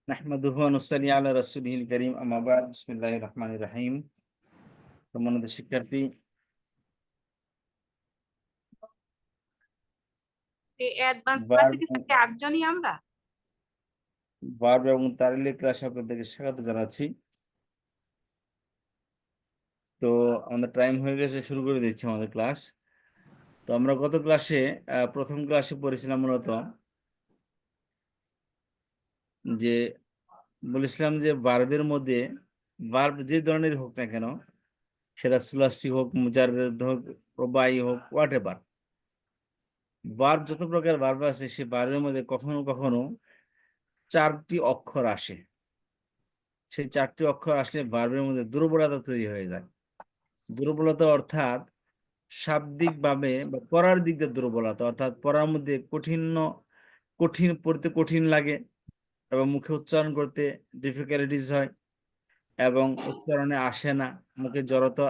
নাহমাদুহু ওয়া নুসাল্লি আলা রাসূলিহিল কারীম আম্মা বা'দ বিসমিল্লাহির রহমানির রহিম। সম্মানিত শিক্ষার্থী, অ্যাডভান্স ভার্ব ভার্সিটি থেকে ৮ জনই আমরা। ভার্ব এবং তারিলের ক্লাসে আপনাদেরকে স্বাগত জানাচ্ছি। তো আমাদের টাইম হয়ে গেছে, শুরু করে দিচ্ছি আমাদের ক্লাস। তো আমরা গত ক্লাসে প্রথম ক্লাসে পড়েছিলাম মূলত যে বলেছিলাম যে ভার্বের মধ্যে ভার্ব যে ধরনের হোক না কেন, সেটা সুলাসি হোক, মুজাররদ হোক, রুবাই হোক, হোয়াট এভার, ভার্ব যত প্রকার ভার্ব আছে সেই ভার্বের মধ্যে কখনো কখনো 4টি অক্ষর আসে। সেই 4টি অক্ষর আসলে ভার্বের মধ্যে দুর্বলতা তৈরি হয়ে যায়। দুর্বলতা অর্থাৎ শাব্দিকভাবে বা পড়ার দিক দিয়ে দুর্বলতা, অর্থাৎ পড়ার মধ্যে কঠিন পড়তে কঠিন লাগে এবং মুখে উচ্চারণ করতে ডিফিকাল্টিস হয় এবং উচ্চারণে আসে না, মুখে জড়তা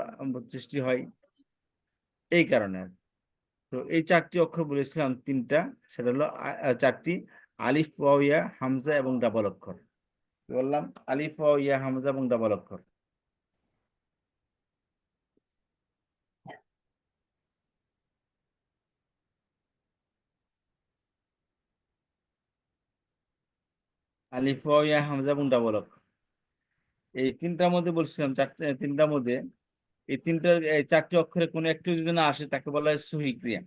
সৃষ্টি হয় এই কারণে। তো এই 4টি অক্ষর বলেছিলাম তিনটা, সেটা হলো 4টি: আলিফ, ওয়াও, ইয়া, হামজা এবং ডাবল অক্ষর। বললাম আলিফ, ওয়াও, ইয়া, হামজা এবং ডাবল অক্ষর। আলিফ, ওয়াও, ইয়া, হামজা এবং ডাবল অক্ষর, এই তিনটার মধ্যে বলছিলাম তিনটার মধ্যে এই 4টি অক্ষরে কোনো একটি যদি না আসে তাকে বলা হয় সহিহ ক্রিয়া।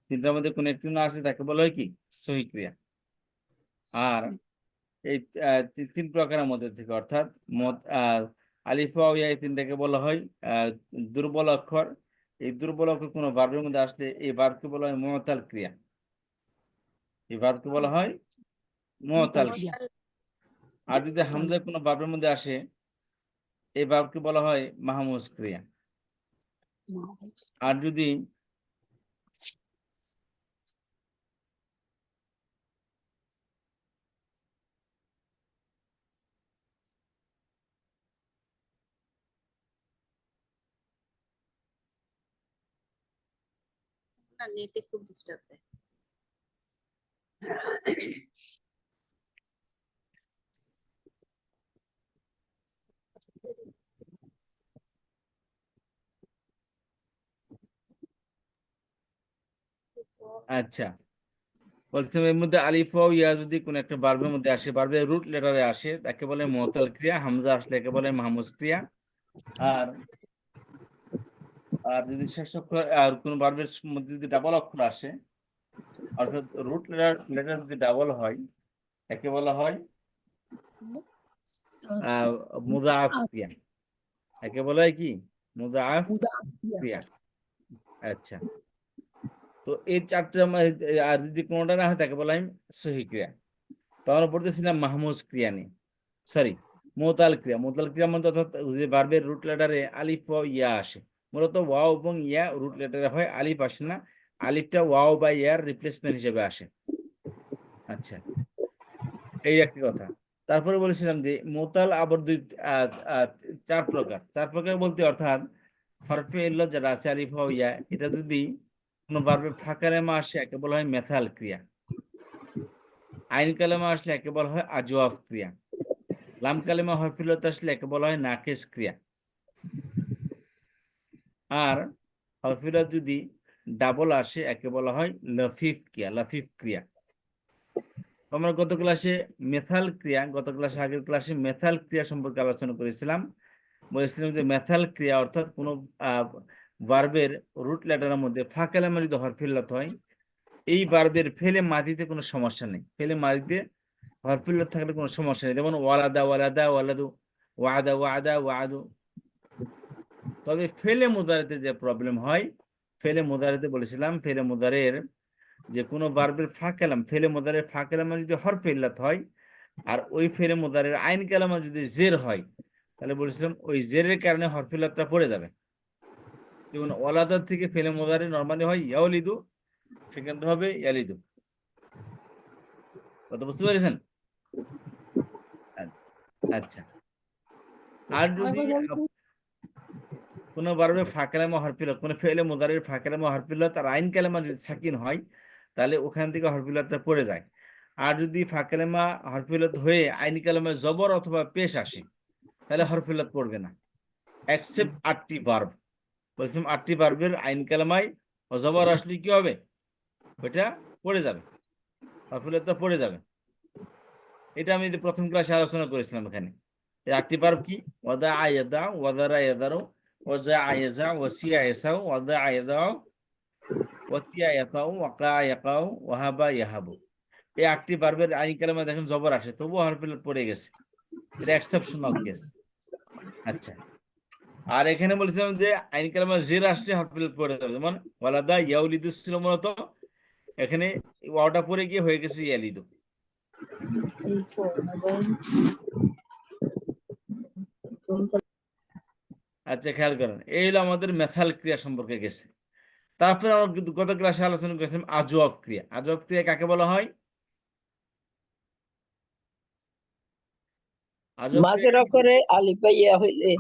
তিনটার মধ্যে কোনো একটি না আসলে তাকে বলা হয় কি? সহিহ ক্রিয়া। আর এই তিন প্রকারের মধ্যে থেকে, অর্থাৎ আলিফ, ওয়াও, ইয়া, এই তিনটাকে বলা হয় দুর্বল অক্ষর। এই দুর্বল অক্ষর কোনো ভার্বের মধ্যে আসলে এই ভার্বকে বলা হয় মুঅতাল ক্রিয়া। এই ভার্বকে বলা হয় মুঅতাল ক্রিয়া। আর যদি হামজা কোনো ভার্বের মধ্যে আসে এই ভার্বকে বলা হয় মাহমুজ ক্রিয়া। আর যদি নেটে খুব ডিস্টার্ব দেয়। আচ্ছা, বলছিলাম এর মধ্যে আলিফ, ওয়াও, ইয়া যদি কোনো একটা ভার্বের মধ্যে আসে, ভার্বের রুট লেটারে আসে, তাকে বলে মুঅতাল ক্রিয়া। হামজা আসলে একে বলে মাহমুজ ক্রিয়া। আর আর যদি শেষ অক্ষর আর কোনো ভার্বের মধ্যে যদি ডাবল অক্ষর আসে, অর্থাৎ রুট লেটার যদি ডাবল হয়, একে বলা হয় মুযাআফ ক্রিয়া। একে বলা হয় কি? মুযাআফ ক্রিয়া। আচ্ছা, তো এই 4টা আর যদি কোনোটা না হয় তাকে বলা হয় সহিহ ক্রিয়া। তখন পড়তেছিলাম মাহমুজ ক্রিয়া নিয়ে, সরি, মুতাল ক্রিয়া। মুতাল ক্রিয়া মানে অর্থাৎ যে ভার্বের রুট লেটারে আলিফ, ওয়াও, ইয়া আসে। মূলত ওয়াও এবং ইয়া রুট লেটারে হয়, আলিফ আসে না। আলিফটা ওয়াও বা ইয়ার রিপ্লেসমেন্ট হিসেবে আসে। আচ্ছা, এই একটি কথা। তারপরে বলেছিলাম যে মুতাল আবার আহ, আহ, 4 প্রকার। 4 প্রকার বলতে অর্থাৎ হরফে ইল্লাত যারা আছে আলিফ, ওয়াও, ইয়া, এটা যদি কোনো ভার্বের ফাঁকা লেমা আসে একে বলা হয় মেথাল ক্রিয়া। আইন কালেমা আসলে একে বলা হয় আজওয়াফ ক্রিয়া। লাম কালেমা হরফিলত আসলে একে বলা হয় নাকিস ক্রিয়া। আর হরফিলত যদি ডাবল আসে একে বলা হয় লফিফ ক্রিয়া, লফিফ ক্রিয়া। আমরা গত ক্লাসে মেথাল ক্রিয়া, গত ক্লাসে আগের ক্লাসে মেথাল ক্রিয়া সম্পর্কে আলোচনা করেছিলাম। বলেছিলাম যে মেথাল ক্রিয়া অর্থাৎ কোনো ভার্বের রুট লেটারের মধ্যে ফাঁকা লেমা যদি হরফিলত হয়, এই ভার্বের ফেলে মাদিতে কোনো সমস্যা নেই। ফেলে মাদিতে হরফিলত থাকলে কোনো সমস্যা নেই, যেমন ওয়ালাদা, ওয়ালাদা, ওয়ালাদু, ওয়াদা, ওয়াদা, ওয়াদু। তবে ফেলে মুদারিতে যে প্রবলেম হয়, ফেলে মুদারিতে বলেছিলাম ফেলে মুদারের যে কোনো ভার্বের ফেলে মুদারের ফা কালামা যদি হরফে ইল্লাত হয় আর ওই ফেলে মুদারের আইন কালামা যদি জের হয়, তাহলে বলেছিলাম ওই জেরের কারণে হরফে ইল্লাতটা পড়ে যাবে। যেমন ওয়ালাদার থেকে ফেলে মুদারে নরমালি হয় ইয়াউলিদু, সেখান থেকে হবে ইয়ালিদু। কথা বুঝতে পেরেছেন? আচ্ছা, আর যদি কোনো ভার্বে ফা কালামা হরফিলত, কোনো ফেলে মুদারের ফা কালামা হরফিলত আর আইন কালামা যদি সাকিন হয়, তাহলে ওখান থেকে হরফিলতটা পড়ে যায়। আর যদি ফাকেলেমা হরফিলত হয়ে আইন কালামে জবর অথবা পেশ আসে তাহলে হরফিলত পড়বে না, এক্সেপ্ট 8টি ভার্ব। বলছিলাম 8টি ভার্বের আইন কালামায় জবর আসলে কি হবে, ওইটা পড়ে যাবে, হরফিলতটা পড়ে যাবে। এটা আমি প্রথম ক্লাসে আলোচনা করেছিলাম। এখানে এই 8টি ভার্ব কি, ওয়াদা আয়াদা, ওয়াদারা ইয়াদারু, ওয়াজা আয়াজা, ওয়াসিয়া ইয়াসাউ, ওয়াদা আয়াদাউ, ওয়াতিয়া ইয়াতাউ, ওয়াকা ইয়াকাউ, ওয়াহাবা ইয়াহাবু। এই 8টি ভার্বের আইন কালামে দেখেন জবর আসে, তবুও হরফিলত পড়ে গেছে। এটা এক্সেপশনাল কেস। আচ্ছা, আর এখানে বলছিলাম যে আইন কালামে জের আসছে হরফিলত পড়ে যাবে, যেমন ওয়ালাদা ইয়াউলিদু ছিল মূলত, এখানে ওয়াওটা পড়ে গিয়ে হয়ে গেছে ইয়ালিদু। আচ্ছা, খেয়াল করেন, এই হলো আমাদের মেথাল ক্রিয়া সম্পর্কে গেছে। তারপরে আমরা কিন্তু গত ক্লাসে আলোচনা করেছিলাম আজওয়াব ক্রিয়া। আজওয়াব ক্রিয়া কাকে বলা হয়? আজওয়াব মাঝের অক্ষরে আলিফ বা ইয়া হইলে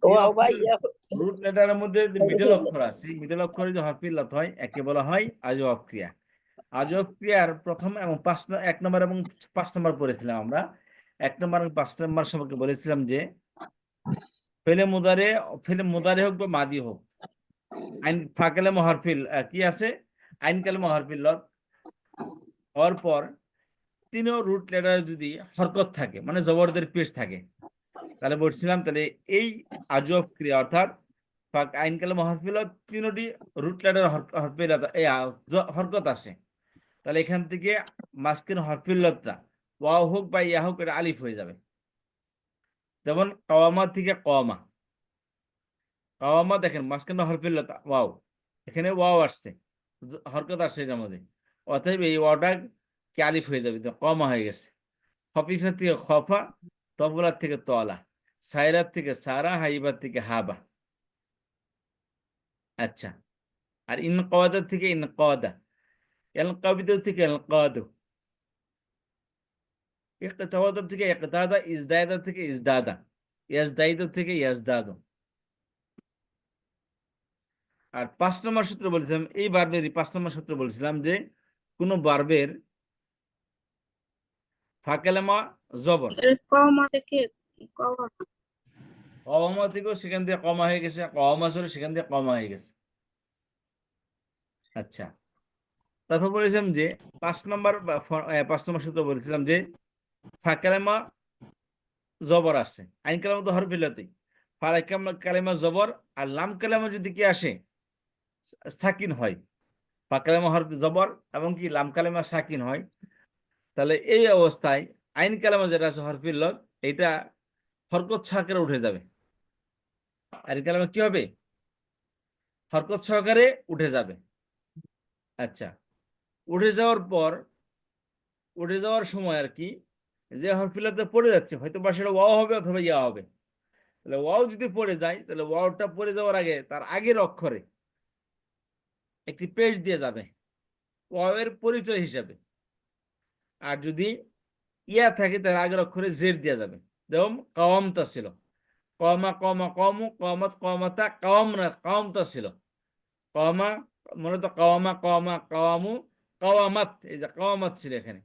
ওয়াও বা ইয়া রুট লেটারের মধ্যে মিডল হইলে অক্ষর আছে, মিডল অক্ষরে যে হরফিল্লাত হয় একে বলা হয় আজওয়াব ক্রিয়া। আজওয়াব ক্রিয়ার প্রথম এবং 1 নম্বর এবং 5 নম্বর পড়েছিলাম আমরা। 1 নম্বর এবং 5 নম্বর সম্পর্কে বলেছিলাম যে ফেলে মুদারে হোক বা মাদি হোক, আইন ফাকেলে হরফিল কি আছে, আইন কালেমা হরফিল্লত হওয়ার পর 3 রুট লেটারে যদি হরকত থাকে, মানে জবরদের পেশ থাকে, তাহলে বলছিলাম তাহলে এই আজওয়াব ক্রিয়া অর্থাৎ আইন কালেমা হরফিল্লত 3টি রুট লেটার হরকত আছে, তাহলে এখান থেকে মাঝখানে হরফিল্লতটা ওয়াও হোক বা ইয়া হোক, এটা আলিফ হয়ে যাবে। যেমন কাওয়ামা থেকে কওয়ামা, কাওয়ামা দেখেন মাঝখানে হরফিল্লত ওয়াও, এখানে ওয়াও আসছে, হরকত আসছে এটার মধ্যে, অতএব এই ওয়াওটা কি আলিফ হয়ে যাবে, তো কওয়ামা হয়ে গেছে। খফিফা থেকে খফা, তবলার থেকে তলা, সাইরাত থেকে সারা, হাইবার থেকে হাবা। আচ্ছা, আর ইন কওয়াদা থেকে ইন কওয়াদা, এল কাবিদ থেকে এল কাদু, ইকতাওয়াদা থেকে ইকতাদা, ইজদায়দা থেকে ইজদাদা, ইয়াজদাইদু থেকে ইয়াজদাদু। আর 5 নম্বর সূত্র বলেছিলাম, এই বার্বেরই 5 নম্বর সূত্র বলেছিলাম যে কোন বার্বের ফাকেলেমা জবর কমা থেকে কমা কওয়ামা থেকেও সেখান দিয়ে কমা হয়ে গেছে, কওয়ামা ছিল সেখান দিয়ে কমা হয়ে গেছে। আচ্ছা, তারপর বলেছিলাম যে 5 নম্বর 5 নম্বর সূত্র বলেছিলাম যে ফাকেলেমা জবর আছে, আইন কালেমা তো হরফিলতেই, কালেমা জবর, আর লাম কালেমা যদি কি আসে সাকিন হয়, ফাকেলেমা হরফ জবর এবং কি লাম কালেমা সাকিন হয়, তাহলে এই অবস্থায় আইন কালেমা যেটা আছে হরফিল্লত, এটা হরকত সহকারে উঠে যাবে। আইন কালেমা কি হবে, হরকত সহকারে উঠে যাবে। আচ্ছা, উঠে যাওয়ার পর, উঠে যাওয়ার সময় আর কি, যে হরফিল্লাতে পড়ে যাচ্ছে হয়তো বা সেটা ওয়াও হবে অথবা ইয়া হবে, তাহলে ওয়াও যদি পড়ে যায় তাহলে ওয়াওটা পড়ে যাওয়ার আগে তার আগের অক্ষরে একটি পেশ দিয়ে যাবে ওয়াও এর পরিচয় হিসাবে। আর যদি ইয়া থাকে তার আগের অক্ষরে জের দেওয়া যাবে। যেমন কাওয়ামতা ছিল, কমা কমা কমু, কমত কমতা, কাওয়াম না কাওয়ামতা ছিল, কমা মূলত কাওয়ামা কমা কাওয়ামু, কাওয়ামাত, এই যে কাওয়ামাত ছিল এখানে,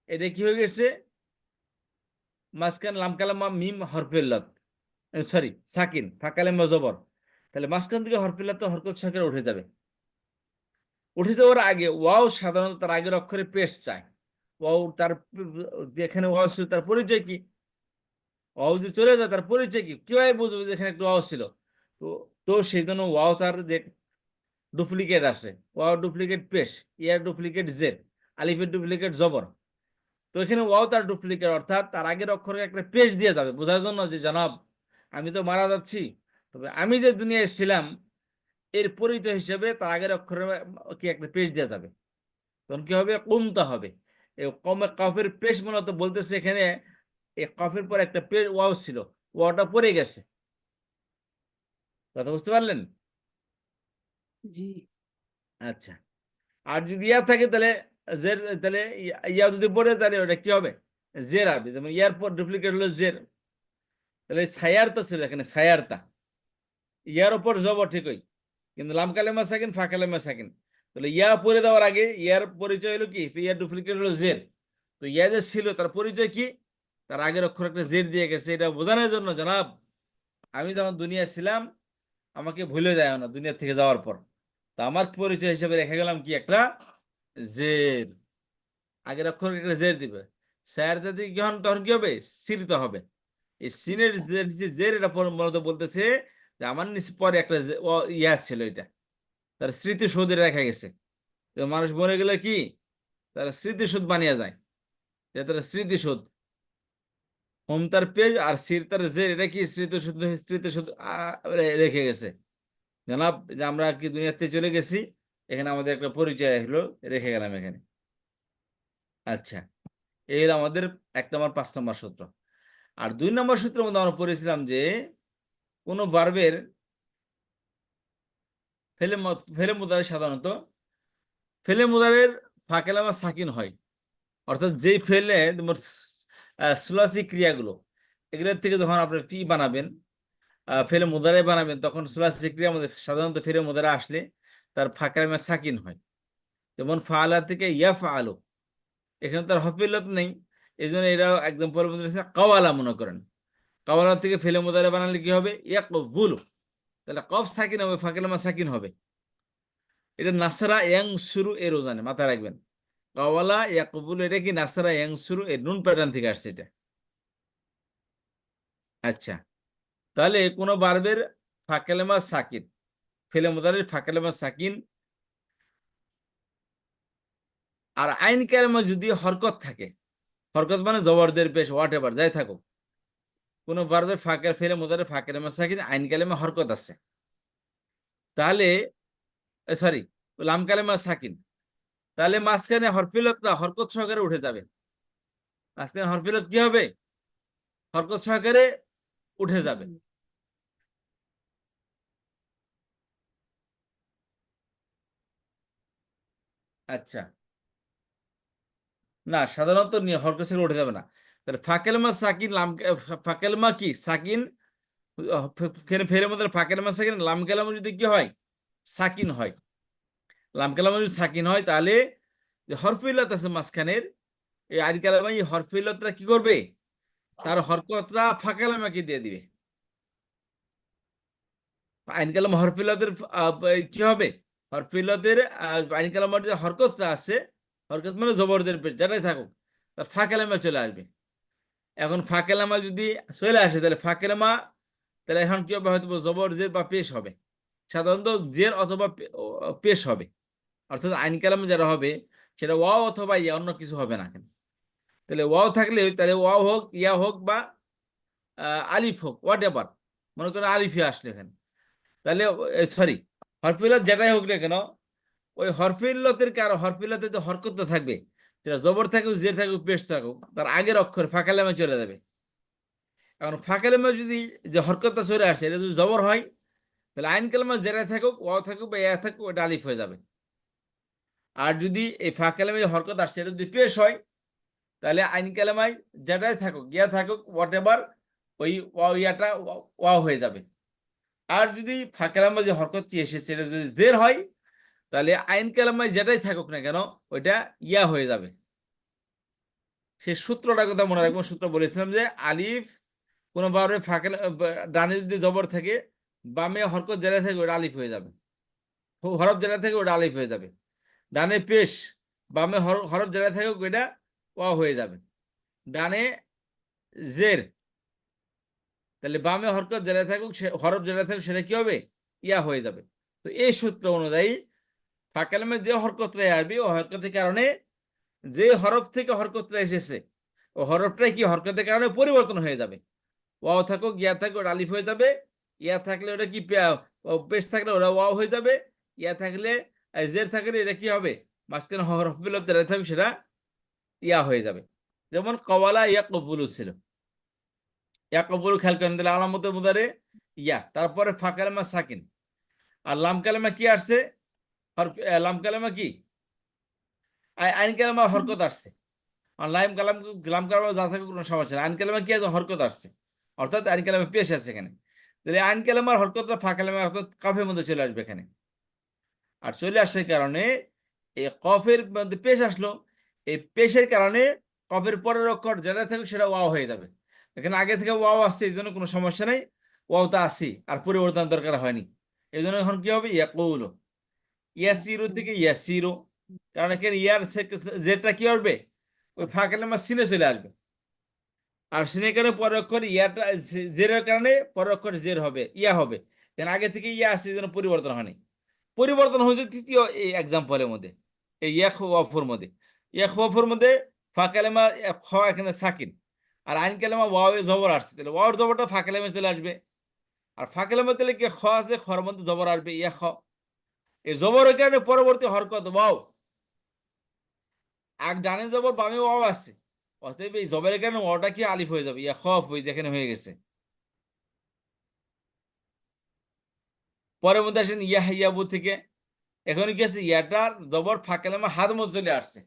এটা কি হয়ে গেছে, মাঝখান লামকালামা মিম হরফিল্লত, সরি সাকিন, ফাকালেমা জবর, তাহলে মাঝখান থেকে হরফিল্লত হরকত সাকিরে উঠে যাবে। উঠে যাওয়ার আগে ওয়াও সাধারণত তার আগের অক্ষরে পেশ চায়, ওয়াও তার যেখানে ওয়াও ছিল তার পরিচয় কি, ওয়াও যদি চলে যায় তার পরিচয় কি, কিভাবে বুঝবে যে এখানে একটা ওয়াও ছিল, তো তো সেই জন্য ওয়াও তার যে ডুপ্লিকেট আছে, ওয়াও ডুপ্লিকেট পেশ, ইয়ার ডুপ্লিকেট জেড, আলিফের ডুপ্লিকেট জবর, তো এখানে ওয়াও তার ডুপ্লিকেট, অর্থাৎ তার আগের অক্ষরে একটা পেশ দিয়ে যাবে বোঝার জন্য যে জনাব আমি তো মারা যাচ্ছি, তবে আমি যে দুনিয়ায় ছিলাম এর পরিচয় হিসেবে তার আগের অক্ষরে কি একটা পেশ দেওয়া যাবে। তখন কি হবে, কুমতা হবে। এই কমে কফের পেশ মূলত বলতেছে এখানে এই কফের পর একটা পেশ ওয়াও ছিল, ওয়াওটা পড়ে গেছে। কথা বুঝতে পারলেন? জি। আচ্ছা, আর যদি ইয়া থাকে তাহলে জের, তাহলে ইয়া যদি পড়ে তাহলে ওটা কি হবে, জের আসবে। যেমন ইয়ার পর ডুপ্লিকেট হলো জের, তাহলে ছায়ারতা ছিল এখানে ছায়ারতা, ইয়ার ওপর জবর ঠিকই, কিন্তু লাম কালেমা সাকিন ফা কালেমা সাকিন, তাহলে ইয়া পরে দেওয়ার আগে ইয়ার পরিচয় হলো কি, ইয়ার ডুপ্লিকেট হলো জের। তো ইয়া যে ছিল তার পরিচয় কি, তার আগের অক্ষর একটা জের দিয়ে গেছে, এটা বোঝানোর জন্য জনাব আমি যখন দুনিয়া ছিলাম আমাকে ভুলে যায় না দুনিয়া থেকে যাওয়ার পর। তা আমার পরিচয় হিসেবে রেখে গেলাম কি একটা জের, আগের অক্ষর একটা জের দিবে। স্যার যদি যখন তখন কি হবে, সিরিত হবে। এই সিনের যে জের এটা মূলত বলতেছে যে আমার নিচে পরে একটা ইয়া ছিল, এটা তার স্মৃতিসৌধে রেখা গেছে। তো মানুষ মরে গেলে কি তারা স্মৃতিসৌধ বানিয়ে যায়, এটা তার স্মৃতিসৌধ। হোম তার পেজ আর সির তার জের, এটা কি স্মৃতিসৌধ, স্মৃতিসৌধ রেখে গেছে। জানাব যে আমরা কি দুনিয়াতে চলে গেছি, এখানে আমাদের একটা পরিচয় হলো, রেখে গেলাম এখানে। আচ্ছা, এই হলো আমাদের 1 নম্বর 5 নম্বর সূত্র। আর 2 নম্বর সূত্রের মধ্যে আমরা পড়েছিলাম যে কোনো ভার্বের ফেলে মুদারে সাধারণত ফেলে মুদারের ফাকেলামা সাকিন হয়। অর্থাৎ যেই ফেলে তোমার সুলাসি ক্রিয়াগুলো, এগুলোর থেকে যখন আপনি ফি বানাবেন, ফেলে মুদারে বানাবেন, তখন সুলাসি ক্রিয়ার মধ্যে সাধারণত ফেলে মুদারে আসলে তার ফাকেলামা সাকিন হয়। যেমন ফাআলা থেকে ইয়াফ আলো, এখানে তার হফিলত নেই, এই জন্য এটা একদম পরিবর্তন কাওয়ালা মনে করেন। কাওয়ালা থেকে ফেলে মুদারে বানালে কি হবে, ইয়াকবুলু, তাহলে কফ সাকিন হবে, ফাকেলামা সাকিন হবে। এটা নাসরা ইয়াং শুরু এর ওজানে মাথায় রাখবেন। কাওয়ালা ইয়াকবুল এটা কি নাসরা ইয়াং শুরু এর নুন প্যাটার্ন থেকে আসছে এটা। আচ্ছা, তাহলে কোন ভার্বের ফাকেলেমা সাকিন, ফেলে মুদারির ফাকেলেমা সাকিন, আর আইন কালেমা যদি হরকত থাকে, হরকত মানে জবরদের পেশ হোয়াট এভার যাই থাকুক, কোন ভার্বের ফেলে মুদারির ফাকেলেমা সাকিন আইন কালেমা হরকত আছে, তাহলে সরি লাম কালেমা সাকিন, তাহলে মাঝখানে হরফিলতটা হরকত সহকারে উঠে যাবে। মাঝখানে হরফিলত কি হবে, হরকত সহকারে উঠে যাবে। আচ্ছা, না সাধারণত হরকত সহকারে উঠে যাবে না। তাহলে ফাকেলমা সাকিন লাম, ফাকেলমা কি সাকিন, ফেরের মধ্যে ফাকেলমা সাকিন লাম কালামা যদি কি হয় সাকিন হয়, লাম কালামা যদি সাকিন হয়, তাহলে যে হরফিলত আছে মাঝখানের এই আইন কালামা, এই হরফিলতটা কি করবে, তার হরকতটা ফাকেলামাকে দিয়ে দিবে। আইন কালাম হরফিলতের কি হবে, হরফিলতের আইন কালামার যে হরকতটা আছে, হরকত মানে জবরদের পেশ যেটাই থাকুক, তার ফাকেলামা চলে আসবে। এখন ফাকেলামা যদি চলে আসে তাহলে ফাকেলামা, তাহলে এখন কি হবে, হয়তো জবর জের বা পেশ হবে, সাধারণত জের অথবা পেশ হবে। অর্থাৎ আইন কালাম যারা হবে সেটা ওয়াও অথবা ইয়া, অন্য কিছু হবে না। তাহলে ওয়াও থাকলে তাহলে ওয়াও হোক, ইয়া হোক, বা আলিফ হোক, হোয়াট এভার, মনে করেন আলিফে আসলে এখানে, তাহলে সরি হরফিলত যেটাই হোক না কেন, ওই হরফিলতের কারো হরফিলতে যে হরকত থাকবে, সেটা জবর থাকুক, জের থাকুক, পেশ থাকুক, তার আগের অক্ষর ফাঁকালেমে চলে যাবে। এখন ফাঁকালেমে যদি যে হরকতটা চলে আসে এটা যদি জবর হয়, তাহলে আইন কালামে যেটা থাকুক, ওয়াও থাকুক বা ইয়া থাকুক, ওটা আলিফ হয়ে যাবে। আর যদি এই ফাঁকালেমে যে হরকত আসছে এটা যদি পেশ হয়, তাহলে আইন কালামায় যেটাই থাকুক, ইয়া থাকুক, হোয়াট এভার, ওই ওয়াও ইয়াটা ওয়াও হয়ে যাবে। আর যদি ফাঁকালামে যে হরকতটি এসেছে এটা যদি জের হয়, তাহলে আইন কালামায় যেটাই থাকুক না কেন ওইটা ইয়া হয়ে যাবে। সেই সূত্রটা কথা মনে রাখবো, সূত্র বলেছিলাম যে আলিফ কোনো ভাবে ফাঁকে ডানে যদি জবর থাকে, বামে হরকত যেটা থাকে ওটা আলিফ হয়ে যাবে, হরফ যেটা থাকে ওটা আলিফ হয়ে যাবে। ডানে পেশ, বামে হরফ যেটা থাকে ওইটা ওয়া হয়ে যাবে। ডানে জের, তাহলে বামে হরকত যেটা থাকুক, হরফ যেটা থাকুক সেটা কি হবে, ইয়া হয়ে যাবে। তো এই সূত্র অনুযায়ী ফাঁকালামে যে হরকতটা আসবে ও হরকতের কারণে যে হরফ থেকে হরকতটা এসেছে ও হরফটাই কি হরকতের কারণে পরিবর্তন হয়ে যাবে। ওয়াও থাকুক, ইয়া থাকুক, ওটা আলিফ হয়ে যাবে। ইয়া থাকলে ওটা কি পেশ থাকলে ওটা ওয়াও হয়ে যাবে। ইয়া থাকলে জের থাকলে এটা কি হবে, মাঝখানে হরফ বিলত যেটা থাকবে সেটা ইয়া হয়ে যাবে। যেমন কওয়ালা ইয়া কবুলু ছিল, ইয়া কবুলু খেয়াল করেন, দিলে আলামতের মুদারে ইয়া, তারপরে ফাঁকালেমা সাকিন। আর লাম কালেমা কি আসছে, লাম কালেমা কি আইন কালেমা হরকত আসছে। আর লাম কালামা যা থাকে কোনো সমস্যা নেই, আইন কালামা কি আছে, হরকত আসছে, অর্থাৎ আইন কালামা পেশ আছে এখানে। তাহলে আইন কালামার হরকতটা ফাঁকা কালামা অর্থাৎ কাফের মধ্যে চলে আসবে এখানে। আর চলে আসার কারণে এই কফের মধ্যে পেশ আসলো, এই পেশের কারণে কফের পরের অক্ষর যেটা থাকবে সেটা ওয়াও হয়ে যাবে। এখানে আগে থেকে ওয়াও আসছে, এই জন্য কোনো সমস্যা নেই, ওয়াও তো আসি আর পরিবর্তন দরকার হয়নি। এই জন্য এখন কি হবে, ইয়াকুলু, ইয়াসিরু থেকে ইয়াসিরু, কারণ এখানে ইয়ার জেরটা কি হবে, ওই ফাঁকা লেমা সিনে চলে আসবে, আর সিনের কারণে পরের অক্ষর ইয়াটা জেরের কারণে পরের অক্ষর জের হবে, ইয়া হবে, কারণ আগে থেকে ইয়া আসছে, এই জন্য পরিবর্তন হয়নি। পরিবর্তন হয়েছে তৃতীয় এই এক্সাম্পলের মধ্যে, এই ইয়াখওয়াফুর মধ্যে। ইয়াখওয়াফুর মধ্যে ফা কালেমা খ এখানে সাকিন, আর আইন কালেমা ওয়াও এ জবর আসছে, তাহলে ওয়াওর জবরটা ফা কালেমা চলে আসবে, আর ফা কালেমা তাহলে কি খ আছে, খর মধ্যে জবর আসবে ইয়া খ, এই জবরের কারণে পরবর্তী হরকত ওয়াও, এক ডানে জবর বামে ওয়াও আসছে, অতএব এই জবরের কারণে ওয়াওটা কি আলিফ হয়ে যাবে, ইয়া খফ ওই যেখানে হয়ে গেছে। পরের মধ্যে আসেন ইয়া ইয়াবু থেকে, এখন কি আছে, ইয়াটার জবর ফা কালেমা হাত মধ্যে চলে আসছে,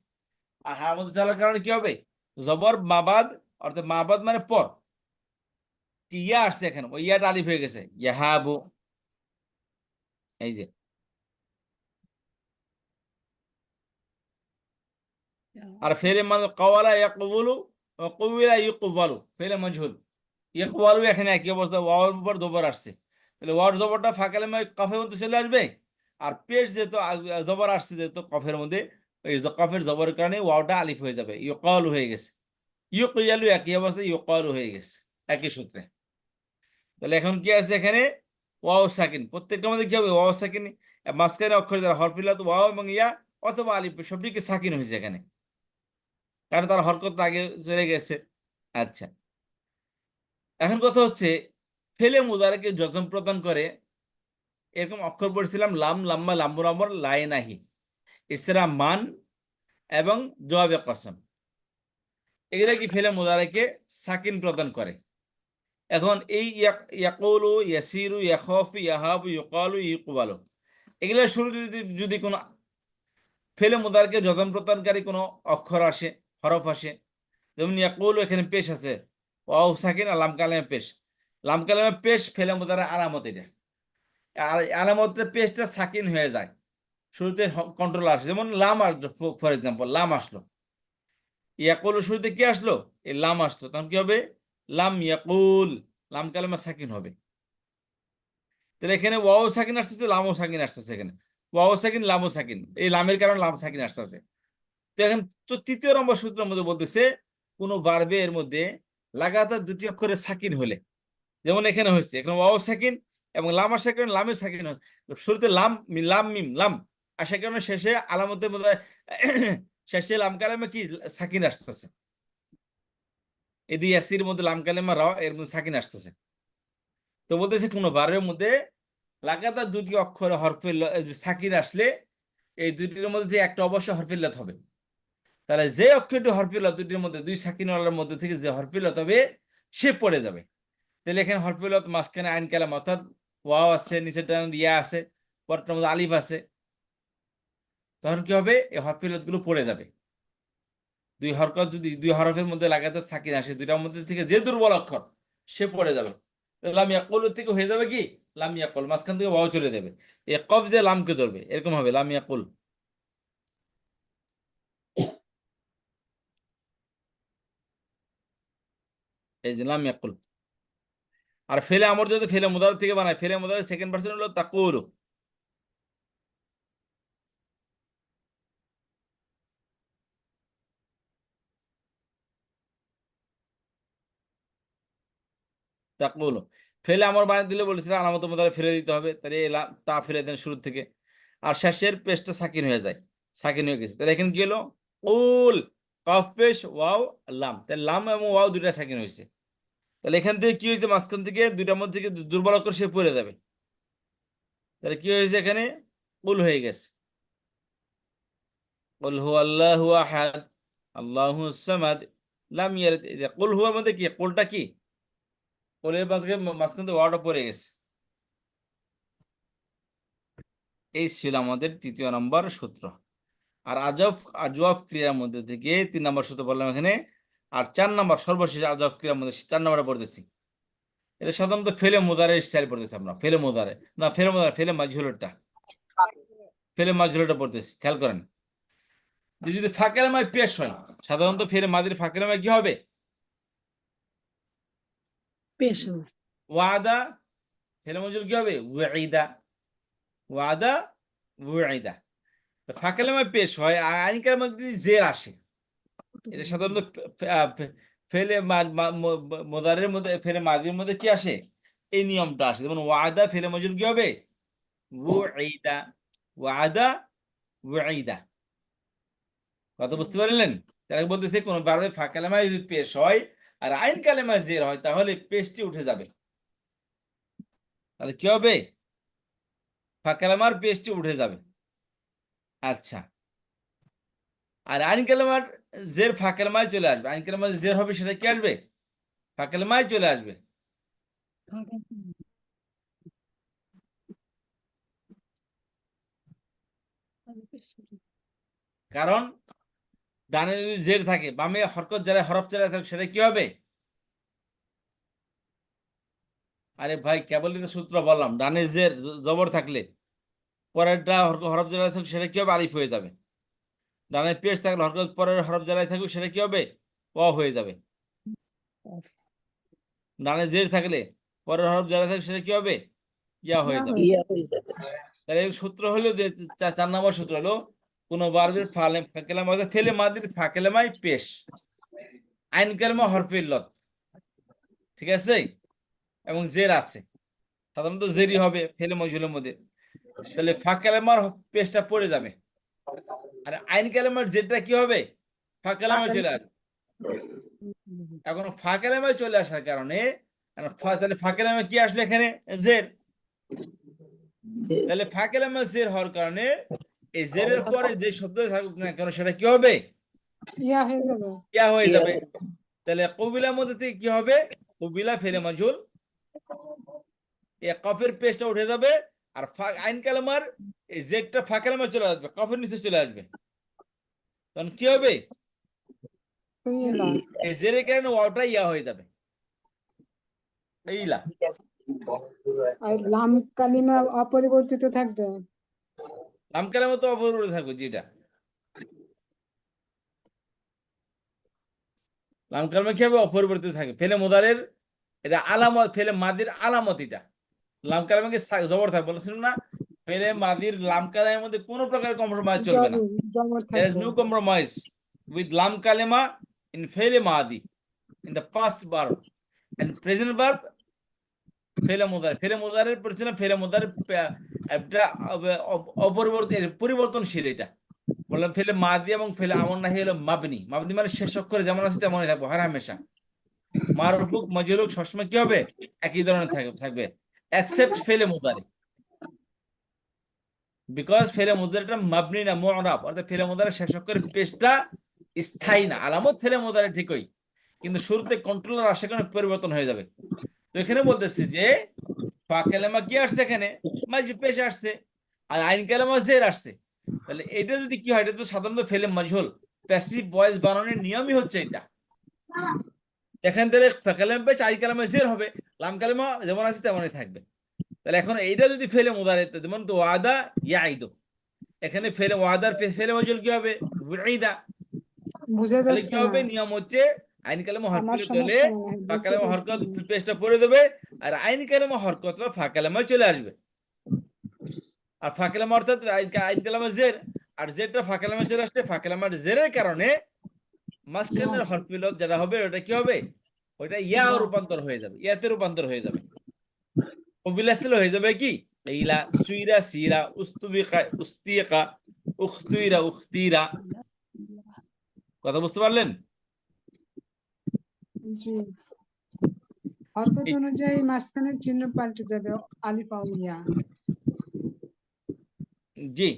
আর হার মধ্যে চলার কারণে কি হবে, জবর মাবাদ, অর্থাৎ মাবাদ মানে পর, কি ইয়া আসছে এখানে, ওই ইয়াটা আলিফ হয়ে গেছে, ইয়াহাবু, এই যে। আর ফেলে মানে কাওয়ালা ইয়াকবুলু, কবিলা ইউকবালু, ফেলে মজহুল, ইকবালু এখানে একই অবস্থা, ওয়াওর উপর জবর আসছে, তাহলে ওয়াওর জবরটা ফা কালেমা কফের মধ্যে চলে আসবে, আর পেশ যেহেতু জবর আসছে যেহেতু কফের মধ্যে, এই কফের জবরের কারণে ওয়াওটা আলিফ হয়ে যাবে, ইউকালু হয়ে গেছে, ইউকিয়ালু একই অবস্থায় ইউকালু হয়ে গেছে, একই সূত্রে। তাহলে এখন কি আছে এখানে, ওয়াও সাকিন, প্রত্যেকটার মধ্যে কি হবে, ওয়াও সাকিন, মাঝখানে অক্ষর যারা হরফিলাত ওয়াও এবং ইয়া অথবা আলিফ সবটিকে সাকিন হয়েছে এখানে, কারণ তার হরকতটা আগে চলে গেছে। আচ্ছা, এখন কথা হচ্ছে ফেলে মুদারাকে যজম প্রদান করে এরকম অক্ষর পড়ছিলাম, লাম, লাম্মা, লাম্বুর আমর, লাই নাহি, ইসরা, মান এবং জবাবে কসম, এগুলা কি ফেলে মুদারাকে সাকিন প্রদান করে। এখন এই ইয়াকুলু, ইয়াসিরু, ইয়াখাফু, ইয়াহাবু, ইউকালু, ইউকবালু, এগুলোর শুরু যদি কোনো ফেলে মুদারকে যজম প্রদানকারী কোনো অক্ষর আসে, হরফ আসে, যেমন ইয়াকুলু এখানে পেশ আছে, ওয়াও সাকিন আর লাম কালামে পেশ, লাম কালামে পেশ ফেলে মুদারা আলামত, এটা আলামতে পেশটা সাকিন হয়ে যায়, শুরুতে কন্ট্রোল আসে, যেমন লাম আসলো, ফর এক্সাম্পল লাম আসলো, ইয়াকুলু শুরুতে কি আসলো, এই লাম আসলো, তখন কি হবে, লাম ইয়াকুল, লাম কালামে সাকিন হবে। তাহলে এখানে ওয়াও সাকিন আসতেছে, লামও সাকিন আসতেছে, এখানে ওয়াও সাকিন, লামও সাকিন, এই লামের কারণে লাম সাকিন আসতেছে। তো এখন তৃতীয় নম্বর সূত্রের মধ্যে বলতেছে, কোন ভার্বের মধ্যে লাগাতার দুটি অক্ষরে সাকিন হলে, যেমন এখানে হয়েছে, এখানে ওয়াও সাকিন এবং লাম আসার কারণে লামের সাকিন, শুরুতে লাম, লাম মিম লাম আসার কারণে শেষে আলামতের মধ্যে শেষে লাম কালামে কি সাকিন আসতেছে, এদি ইয়াসির মধ্যে লাম কালামে র এর মধ্যে সাকিন আসতেছে। তো বলতেছে কোন ভার্বের মধ্যে লাগাতার দুটি অক্ষরে হরফে সাকিন আসলে এই দুটির মধ্যে একটা অবশ্যই হরফিল্লাত হবে, তাহলে যে অক্ষরটি হরফিল্লাত দুটির মধ্যে, দুই সাকিনওয়ালার মধ্যে থেকে যে হরফিল্লাত হবে সে পড়ে যাবে। তাহলে এখানে হরফিল্লাত মাঝখানে আইন কালাম, অর্থাৎ ওয়াও আছে, নিচেরটা ইয়া আছে, পরটার মধ্যে আলিফ আছে, তখন কি হবে, এই হরফিল্লাত গুলো পড়ে যাবে। দুই হরকত যদি দুই হরফের মধ্যে লাগাতার সাকিন আসে, দুইটার মধ্যে থেকে যে দুর্বল অক্ষর সে পড়ে যাবে। লাম ইয়াকুল থেকে হয়ে যাবে কি, লাম ইয়াকুল, মাঝখান থেকে ওয়াও চলে যাবে, এই কফ যে লামকে ধরবে, এরকম হবে লাম ইয়াকুল, এই যে লাম ইয়াকুল। আর ফেলে আমর যদি ফেলে মুদার থেকে বানায়, ফেলে মুদারের সেকেন্ড পার্সন হলো তাকুলু, তাকুলু ফেলে আমর বানিয়ে দিলে বলেছিল আলামত মুদারে ফেলে দিতে হবে, তাহলে তা ফেলে দেন শুরু থেকে, আর শেষের পেশটা সাকিন হয়ে যায়, সাকিন হয়ে গেছে, তাহলে এখানে কি হলো, কুল, কফ পেশ ওয়াও লাম, তাহলে লাম এবং ওয়াও দুইটা সাকিন হয়েছে, তাহলে এখান থেকে কি হয়েছে, মাঝখান থেকে দুইটার মধ্যে থেকে দুর্বল অক্ষর সে পড়ে যাবে, তাহলে কি হয়েছে এখানে, কুল হয়ে গেছে, কুল হুয়াল্লাহু আহাদ আল্লাহুস সামাদ লাম ইয়ালিদ, কুল হুয়ার মধ্যে কি কুলটা কি, কুলের মাঝখান থেকে ওয়াওটা পড়ে গেছে। এই ছিল আমাদের তৃতীয় নম্বর সূত্র। আর আজওয়াফ ক্রিয়ার মধ্যে থেকে 3 নম্বর সূত্র বললাম এখানে, আর 4 নম্বর সর্বশেষ আজওয়াফ ক্রিয়ার মধ্যে 4 নম্বরে পড়তেছি, এটা সাধারণত ফেলে মুদারে স্টাইল পড়তেছি আমরা, ফেলে মুদারে না, ফেলে মুদারে, ফেলে মাজহুলটা, ফেলে মাজহুলটা পড়তেছি, খেয়াল করেন। যদি ফাঁকেলামায় পেশ হয়, সাধারণত ফেলে মাদির ফাঁকেলামায় কি হবে? পেশ ওয়াদা, ফেলে মজুর কি হবে? ওয়াইদা, ওয়াদা ওয়াইদা। তো ফাঁকেলামায় পেশ হয় আর আইন কালামায় যদি জের আসে, এটা সাধারণত ফেলে মোদারের মধ্যে, ফেলে মাদির মধ্যে কি আসে? এই নিয়মটা আসে। যেমন ওয়াদা ফেলে মজুর কি হবে? ওয়াইদা, ওয়াদা ওয়াইদা। কথা বুঝতে পারলেন? তারা বলতেছে কোন ভার্বে ফাঁকালেমায় যদি পেশ হয় আর আইন কালেমায় জের হয়, তাহলে পেশটি উঠে যাবে। তাহলে কি হবে? ফাঁকালেমার পেশটি উঠে যাবে। আচ্ছা, আর আইন কালেমার জের ফাঁকালেমায় চলে আসবে। আইন কালেমায় জের হবে, সেটা কি আসবে? ফাঁকালেমায় চলে আসবে। কারণ ডানে যদি জের থাকে, বামে হরকত যারা হরফ যারা থাকে, সেটা কি হবে? আরে ভাই, কেবলই তো সূত্র বললাম, ডানে জের জবর থাকলে পরেরটা হরফ যারা থাকবে সেটা কি হবে? আলিফ হয়ে যাবে। ডানে পেশ থাকলে হরকত পরের হরফ যারা থাকবে সেটা কি হবে? অ হয়ে যাবে। ডানে জের থাকলে পরের হরফ যারা থাকবে সেটা কি হবে? ইয়া হয়ে যাবে। ইয়া হয়ে যাবে। তাহলে এই সূত্র হলো যে 4 নম্বর সূত্র হলো, কোন বারবের ফাকেলামা ফেলে মাদির ফাকেলামাই পেশ, আইন কালেমা হরফে ইল্লত, ঠিক আছে, এবং জের আছে, সাধারণত জেরই হবে ফেলে মজহুলের মধ্যে। তাহলে ফাকেলামার পেশটা পড়ে যাবে, আর আইন কালেমার জেরটা কি হবে? ফাকেলামায় চলে আসবে। এখন ফাকেলামায় চলে আসার কারণে, তাহলে ফাকেলামায় কি আসলে এখানে? জের। তাহলে ফাকেলামায় জের হওয়ার কারণে এই জেরের পরে যে শব্দ থাকুক না কেন, সেটা কি হবে? ইয়া হয়ে যাবে। ইয়া হয়ে যাবে। তাহলে কবিলার মধ্যে থেকে কি হবে? কবিলা ফেলে মাজহুল, এই কফের পেশটা উঠে যাবে, আর আইন কালামার এই জেডটা ফাকেলামায় চলে আসবে, কফের নিচে চলে আসবে। তখন কি হবে? এই জেরের কারণে ওয়াওটা ইয়া হয়ে যাবে, ইলা। আর লাম কালিমা অপরিবর্তিত থাকবে। লাম কালামা তো অপরিবর্তিত থাকবে, যেটা লাম কালামা কি হবে? অপরিবর্তিত থাকবে। ফেলে মুদারের এটা আলামত, ফেলে মাদির আলামত এটা। লাম কালামাকে জবর থাকবে বলেছিলাম না, ফেলে মাদির লাম কালামের মধ্যে কোনো প্রকার কম্প্রোমাইজ চলবে না। জবর There is থাকবে। no compromise with lam kalima in fele madi, in the past verb and present verb ফেলে মুদারে। ফেলে মুদারের পরিচয় ফেলে মুদারের একটা পরিবর্তনশীল। এটা বললাম ফেলে মাদি এবং ফেলে আমর নাহি হলো মাবনি। মাবনি মানে শেষ অক্ষরে যেমন আছে তেমনই থাকবো হর হামেশা। মারফুক মজরুক সবসময় কি হবে? একই ধরনের থাকবে এক্সেপ্ট ফেলে মুদারে, বিকজ ফেলে মুদারেটা মাবনি না মুআরাব, অর্থাৎ ফেলে মুদারের শেষ অক্ষরের পেশটা স্থায়ী না। আলামত ফেলে মুদারে ঠিকই, কিন্তু শুরুতে কন্ট্রোলার আসে কারণে পরিবর্তন হয়ে যাবে। তো এখানে বলতেছি যে ফাকেলেমা কি আসছে? এখানে মাজি পেশ আসছে, আর আইন কালেমা জের আসছে। তাহলে এটা যদি কি হয়, এটা তো সাধারণত ফেলে মাজহুল, প্যাসিভ ভয়েস বানানোর নিয়মই হচ্ছে এটা। এখান থেকে ফাকেলেমা পেশ, আইন কালেমা জের হবে, লাম কালেমা যেমন আছে তেমনই থাকবে। তাহলে এখন এইটা যদি ফেলে মুদারে, যেমন তো ওয়াদা ইয়াইদু, এখানে ফেলে ওয়াদার ফেলে মাজহুল কি হবে? ওয়াইদা। বুঝা তাহলে কি যাচ্ছে হবে? না। নিয়ম হচ্ছে আইন কালেমা আমার হরকত হলে সমস্যা মনে হয়, বুঝতে ফাকালেমা পারছি হরকত না। পেশটা পড়ে দেবে, আর আইন কালেমা হরকতটা ফাকালেমায় চলে আসবে। আর ফাকালেমা অর্থাৎ আইন কালেমা জের, আর জেরটা ফাকালেমায় চলে আসলে ফাকালেমার জেরের কারণে মাঝখানের হরফিলত যেটা হবে ওটা কি হবে? ওইটা ইয়া রূপান্তর হয়ে যাবে, ইয়াতে রূপান্তর হয়ে যাবে। কবিলাসিল হয়ে যাবে কি? ইলা, সুইরা, সিরা, উস্তুবিকা, উস্তিকা, উখতুইরা, উখতিরা। কথা বুঝতে পারলেন? জি। হরকত অনুযায়ী মাঝখানের চিহ্ন পাল্টে যাবে, আলিফ আও ইয়া। জি,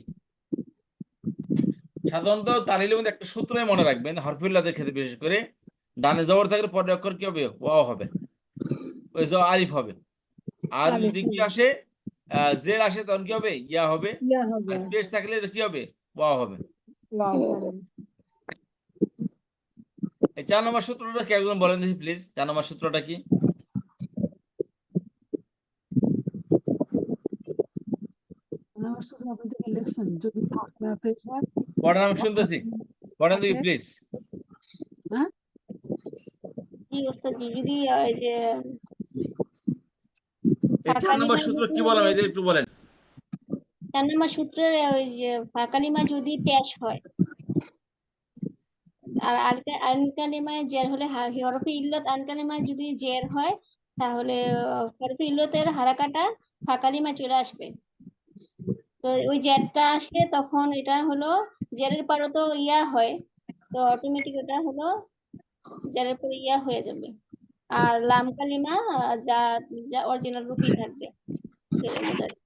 সাধারণত তালিলের মধ্যে একটা সূত্রই মনে রাখবেন, হরফিল্লাদের ক্ষেত্রে বিশেষ করে, ডানে জবর থাকলে পরের অক্ষর কি হবে? ওয়াও হবে, ওই আলিফ হবে। আর আলিফ যদি কি আসে, জের আসে, তখন কি হবে? ইয়া হবে। ইয়া হবে। আর পেশ থাকলে এটা কি হবে? ওয়াও হবে। ওয়াও হবে। এই 4 নম্বর সূত্রটা কি একজন বলেন দেখি প্লিজ, 4 নম্বর সূত্রটা কি? মাস্টার আপনি থেকে লিখছেন যদি ফাঁকা পেশা পড়ান, আমি শুনতেছি, পড়ান দেখি প্লিজ। হ্যাঁ জি ওস্তাদ জি, যদি এই যে এই 4 নম্বর ফাঁকালিমা সূত্র যদি কি বলেন এটা একটু বলেন। 4 নম্বর সূত্রের ওই যে ফাঁকালিমা যদি পেশ হয় আর আনকালিমায় জের হলে হরফে ইল্লত আনকালিমায় যদি জের হয় তাহলে হরফে ইল্লতের হারাকাটা ফাঁকালিমায় চলে আসবে। তো ওই জেরটা আসলে তখন এটা হলো জেরের পরে তো ইয়া হয়, তো অটোমেটিক এটা হলো জেরের পরে ইয়া হয়ে যাবে। আর লাম কালিমা যা যা অরিজিনাল রূপই থাকবে ফেলে মুদারি।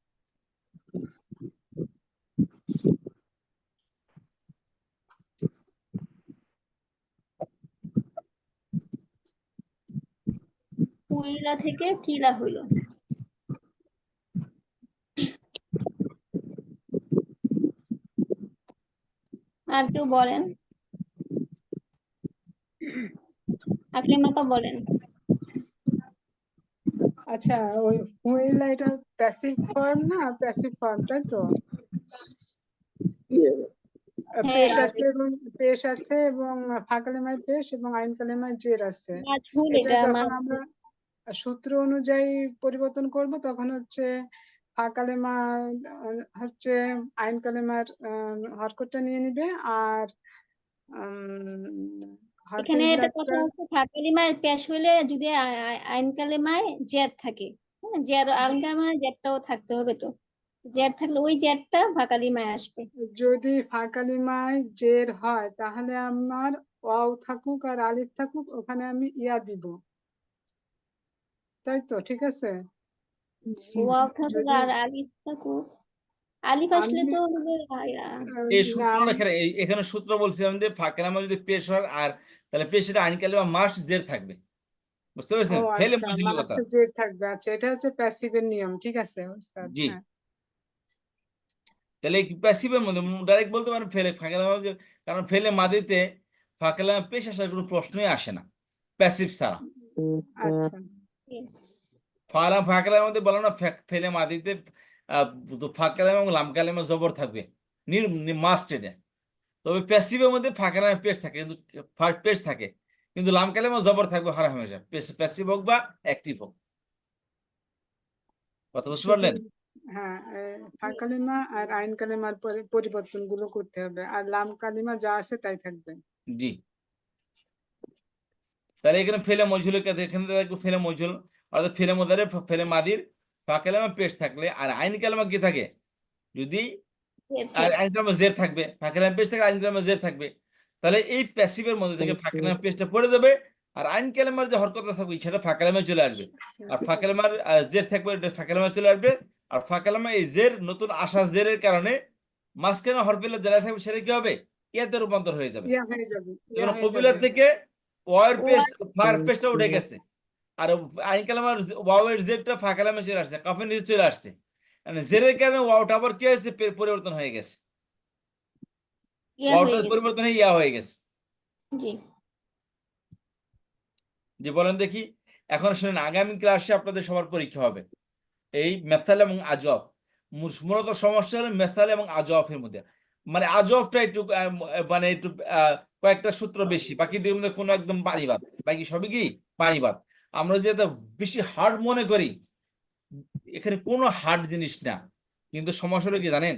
কুইলা থেকে কিলা হইল। আর কেউ বলেন, আকলিমাপা বলেন। আচ্ছা ওই হুইলা এটা প্যাসিভ ফর্ম না প্যাসিভ ফর্ম তাই তো হ্যাঁ, পেশ আছে এবং ফাঁকালিমায় পেশ এবং আইন কালিমায় জের আছে। মাঝহুল এটা এটা যখন আমরা সূত্র অনুযায়ী পরিবর্তন করব তখন হচ্ছে ফাঁকালিমা হচ্ছে আইন কালিমার হরকতটা নিয়ে নিবে আর হরফে এখানে একটা কথা ইল্লাতটা হচ্ছে ফাঁকালিমায় পেশ হইলে যদি আইন কালিমায় জের থাকে, হ্যাঁ জের আইন কালিমায় জেরটাও থাকতে হবে, তো জের থাকলে ওই জেরটা ফাঁকালিমায় আসবে। যদি ফাঁকালিমায় জের হয় তাহলে আমার ওয়াও থাকুক আর আলিফ থাকুক ওখানে আমি ইয়া দিব তাই তো ঠিক আছে। ওয়াও থাকুক যদি আর আলিফ থাকুক, আলিফ আসলে আমি তো হলো এই না সূত্র এখানে এখানে সূত্র বলছিলাম যে ফাঁকালামা যদি পেশ হয় আর তাহলে পেশের আইন কালিমা মাস্ট জের থাকবে, বুঝতে ও পেরেছেন? ফেলে আচ্ছা বুঝলি কথা। মাস্টার জের থাকবে আচ্ছা এটা হচ্ছে প্যাসিভের নিয়ম ঠিক আছে ওস্তাদ জি, হ্যাঁ তাহলে প্যাসিভের মধ্যে ডাইরেক্ট বলতে পারেন ফেলে ফাঁকালামা, কারণ ফেলে মাদিতে ফাঁকালামা পেশ আসার কোনো প্রশ্নই আসে না প্যাসিভ ছাড়া। আচ্ছা ফাঁকালামের মধ্যে বলো না ফেলে মাদিতে ফাঁকালামা এবং লাম কালামে জবর থাকবে, মাস্ট এটা। তবে প্যাসিভের মধ্যে ফাঁকালামে পেশ থাকে, কিন্তু পেশ থাকে, কিন্তু লাম কালামে জবর থাকবে হার হামেশা, প্যাসিভ হোক বা অ্যাক্টিভ হোক। কথা বুঝতে শুধু পারলেন? হ্যাঁ ফাঁকালিমা আর আইন কালিমার পরিবর্তন গুলো করতে হবে আর লাম কালিমা যা আছে তাই থাকবে। জি, তাহলে এখানে ফেলে মজুল, এখানে দেখবো ফেলে মজুল অর্থাৎ ফেলে মোদারে ফেলে মাদির ফাঁকালামা পেশ থাকলে আর আইন কালামা কি থাকে, যদি আর আইন কালামা জের থাকবে, ফাঁকালামা পেশ থাকে আইন কালামা জের থাকবে, তাহলে এই প্যাসিভের মধ্যে থেকে ফাঁকালামা পেশটা পড়ে যাবে আর আইন কালামার যে হরকতটা থাকবে সেটা ফাঁকালামে চলে আসবে, আর ফাঁকালামার জের থাকবে ফাঁকালামে চলে আসবে, আর ফাঁকালামা এই জের নতুন আসা জেরের কারণে মাঝখানে হরফিল্লা জেরা থাকবে সেটা কি হবে, ইয়াতে রূপান্তর হয়ে যাবে। ইয়া হয়ে যাবে যেমন কপিলা থেকে ওয়ার পেস্ট ফার পেস্টটা উঠে গেছে আর আইন কালামার ওয়াওয়ের জেরটা ফাঁকালামে চলে আসছে, কাফের নিচে চলে আসছে, মানে জেরের কারণে ওয়াওটা আবার কি হয়েছে, পরিবর্তন হয়ে গেছে, ওয়াওটার পরিবর্তন হয়ে ইয়া হয়ে গেছে। জি যে বলেন দেখি, এখন শুনেন আগামী ক্লাসে আপনাদের সবার পরীক্ষা হবে এই মেথাল এবং আজফ। মূলত সমস্যা হলো মেথাল এবং আজফের মধ্যে, মানে আজফটা একটু মানে একটু কয়েকটা সূত্র বেশি, বাকি দুই মধ্যে কোনো একদম পানিবাদ, বাকি সবই কি পানিবাদ। আমরা যেটা বেশি হার্ড মনে করি, এখানে কোনো হার্ড জিনিস না, কিন্তু সমস্যা হলো কি জানেন,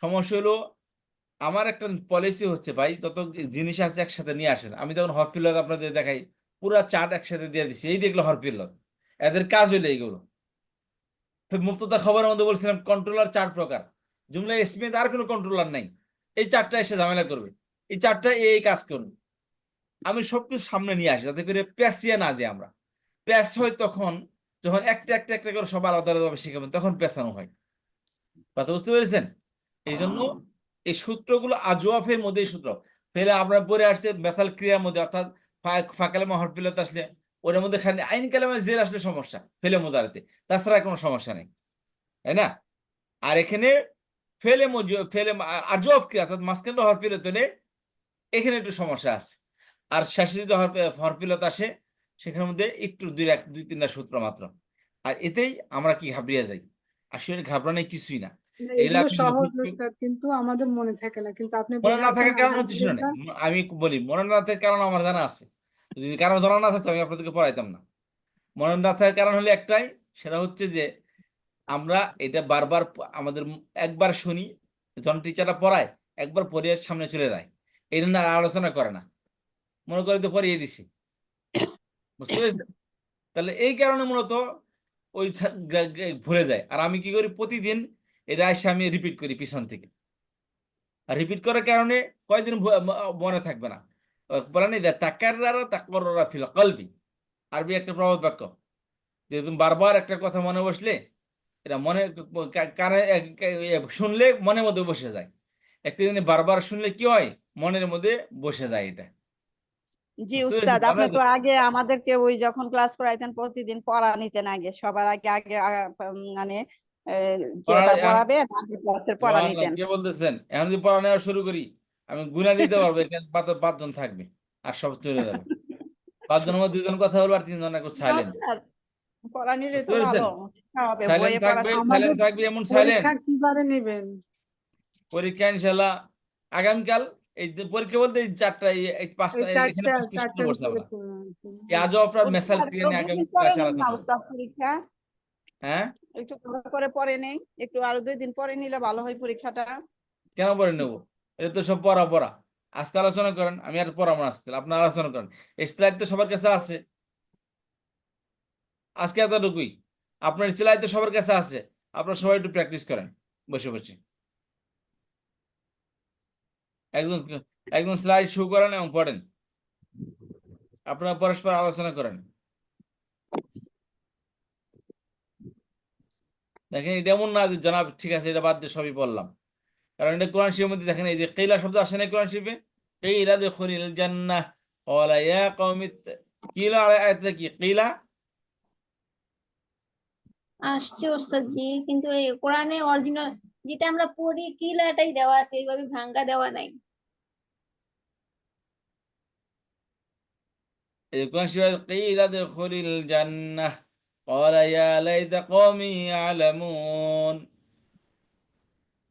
সমস্যা হলো আমার একটা পলিসি হচ্ছে ভাই যত জিনিস আছে একসাথে নিয়ে আসেন। আমি যখন হরফিল্লত আপনাদের দেখাই পুরা চার্ট একসাথে দিয়ে দিচ্ছি, এই দেখলো হরফিল্লত, এদের কাজ হইলো এইগুলো। মুফতদা খবরের মধ্যে বলছিলাম কন্ট্রোলার 4 প্রকার, জুমলা ইসমিতে আর কোনো কন্ট্রোলার নাই, এই 4টা এসে ঝামেলা করবে, এই 4টা এই কাজ করবে। আমি সবকিছু সামনে নিয়ে আসি যাতে করে প্যাসিয়া না যায়, আমরা প্যাস হয় তখন যখন একটা একটা একটা করে সব আলাদা আলাদাভাবে শিখাবেন তখন পেছানো হয়। কথা বুঝতে পেরেছেন? এই জন্য এই সূত্রগুলো আজওয়াফের মধ্যে সূত্র ফেলে আমরা পড়ে আসছে মেথাল ক্রিয়ার মধ্যে, অর্থাৎ ফাকালামা হরফিলত আসলে ওর মধ্যে খালি আইন কালামে জের আসলে সমস্যা ফেলে মোদারাতে, তাছাড়া কোনো সমস্যা নেই, তাই না? আর এখানে ফেলে আজওয়াফ ক্রিয়া অর্থাৎ মাঝখানটা হরফিলত হলে এখানে একটু সমস্যা আছে, আর শেষে যদি হরফিলত আসে সেখানের মধ্যে একটু দুই তিনটা সূত্র মাত্র। আর এতেই আমরা কি ঘাবড়িয়ে যাই, আসলে ঘাবড়ানো কিছুই না। এগুলো এগুলা সহজ ওস্তাদ, কিন্তু আমাদের মনে থাকে না, কিন্তু আপনি মনে না বুঝাচ্ছেন থাকার কারণ হচ্ছে শুনে আলহামদুলিল্লাহ। আমি বলি মনে না থাকার কারণ আমার জানা আছে। যদি কারণ জানা না থাকতো আমি আপনাদেরকে পড়াইতাম না। মনে না থাকার কারণ হলো একটাই, সেটা হচ্ছে যে আমরা এটা বারবার আমাদের একবার শুনি, যখন টিচাররা পড়ায় একবার পড়িয়ে সামনে চলে যায়, এই জন্য আর আলোচনা করে না, মনে করে তো পড়িয়ে দিছি। বুঝতে পেরেছেন? তাহলে এই কারণে মূলত ওই ভুলে যায়। আর আমি কি করি, প্রতিদিন এটা এসে আমি রিপিট করি পিছন থেকে। আর রিপিট করার কারণে কয়দিন মনে থাকবে না। বলে নেই তাকাররারা তাকররা ফিল কলবি, আরবি একটা প্রবাদ বাক্য, যে তুমি বারবার একটা কথা মনে বসলে এটা মনে কানে শুনলে মনের মধ্যে বসে যায়। একটা জিনিস বারবার শুনলে কি হয়, মনের মধ্যে বসে যায় এটা। জি বুঝতে পেরেছেন? উস্তাদ, আপনি তো আগে আমাদেরকে ওই যখন ক্লাস করাইতেন প্রতিদিন পড়া নিতেন, আগে সবার আগে আগে মানে যেটা পড়াবে ক্লাসের পড়া নিতেন। কে বলতেছেন? এখন যদি পড়া নেওয়া শুরু করি আমি গুণা দিতে পারবো, এখানে পাঁচজন থাকবে আর সব চলে যাবে। পাঁচজনের মধ্যে দুজন কথা বলবো আর তিনজন একটু সাইলেন্ট। উস্তাদ, পড়া নিলে বুঝতে তো পেরেছেন? ভালো শিক্ষা হবে, সাইলেন্ট বইয়ে পড়া থাকবে, আমাদের সাইলেন্ট থাকবে, এমন সাইলেন্ট। পরীক্ষা কিবারে নেবেন? পরীক্ষা ইনশাল্লাহ আগামীকাল। এই যে পরীক্ষা বলতে এই চারটা এই পাঁচটা, ওই এখানে পাঁচটা শুরু চারটার করছে উপরে আমরা। জি। আজও আপনার মেসাল উস্তাদ ক্রিয়া আরো নিয়ে 2 আগামী দিন পরে ক্লাসে নিন আলোচনা না করবো। উস্তাদ পরীক্ষা, হ্যাঁ, একটু ভালো করে পড়ে নেই, একটু আরো 2 দিন পরে নিলে ভালো হয় পরীক্ষাটা। কেন পরে নেবো? এটা তো সব পড়া পড়া। আজকে আলোচনা করেন, আমি আর পড়াবো না আজকে, আপনার আলোচনা করেন। এই স্লাইড তো সবার কাছে আছে, আজকে এতটুকুই। আপনার স্লাইড তো সবার কাছে আছে, আপনারা সবাই একটু প্র্যাকটিস করেন বসে বসে। একজন একজন স্লাইড শুরু করেন এবং পড়েন, আপনারা পরস্পর আলোচনা করেন। দেখেন এটা এমন না যে জনাব ঠিক আছে এটা বাদ দিয়ে সবই পড়লাম, কারণ এটা কোরআন শরীফের মধ্যে দেখেন এই যে কিলা শব্দ আসে না কোরআন শরীফে, কিলা দুখুলিল জান্নাহ ক্বালা ইয়া কওমি, কিলা আয়াতটা কি কিলা? আসছে ওস্তাদ জি, কিন্তু এই কোরআনে অরিজিনাল যেটা আমরা পড়ি কিলাটাই দেওয়া আছে, এইভাবে ভাঙ্গা দেওয়া নাই। এই কোরআন শরীফে কিলা দুখুলিল জান্নাহ ক্বালা ইয়া লাইতা কওমি ইয়ালামুন,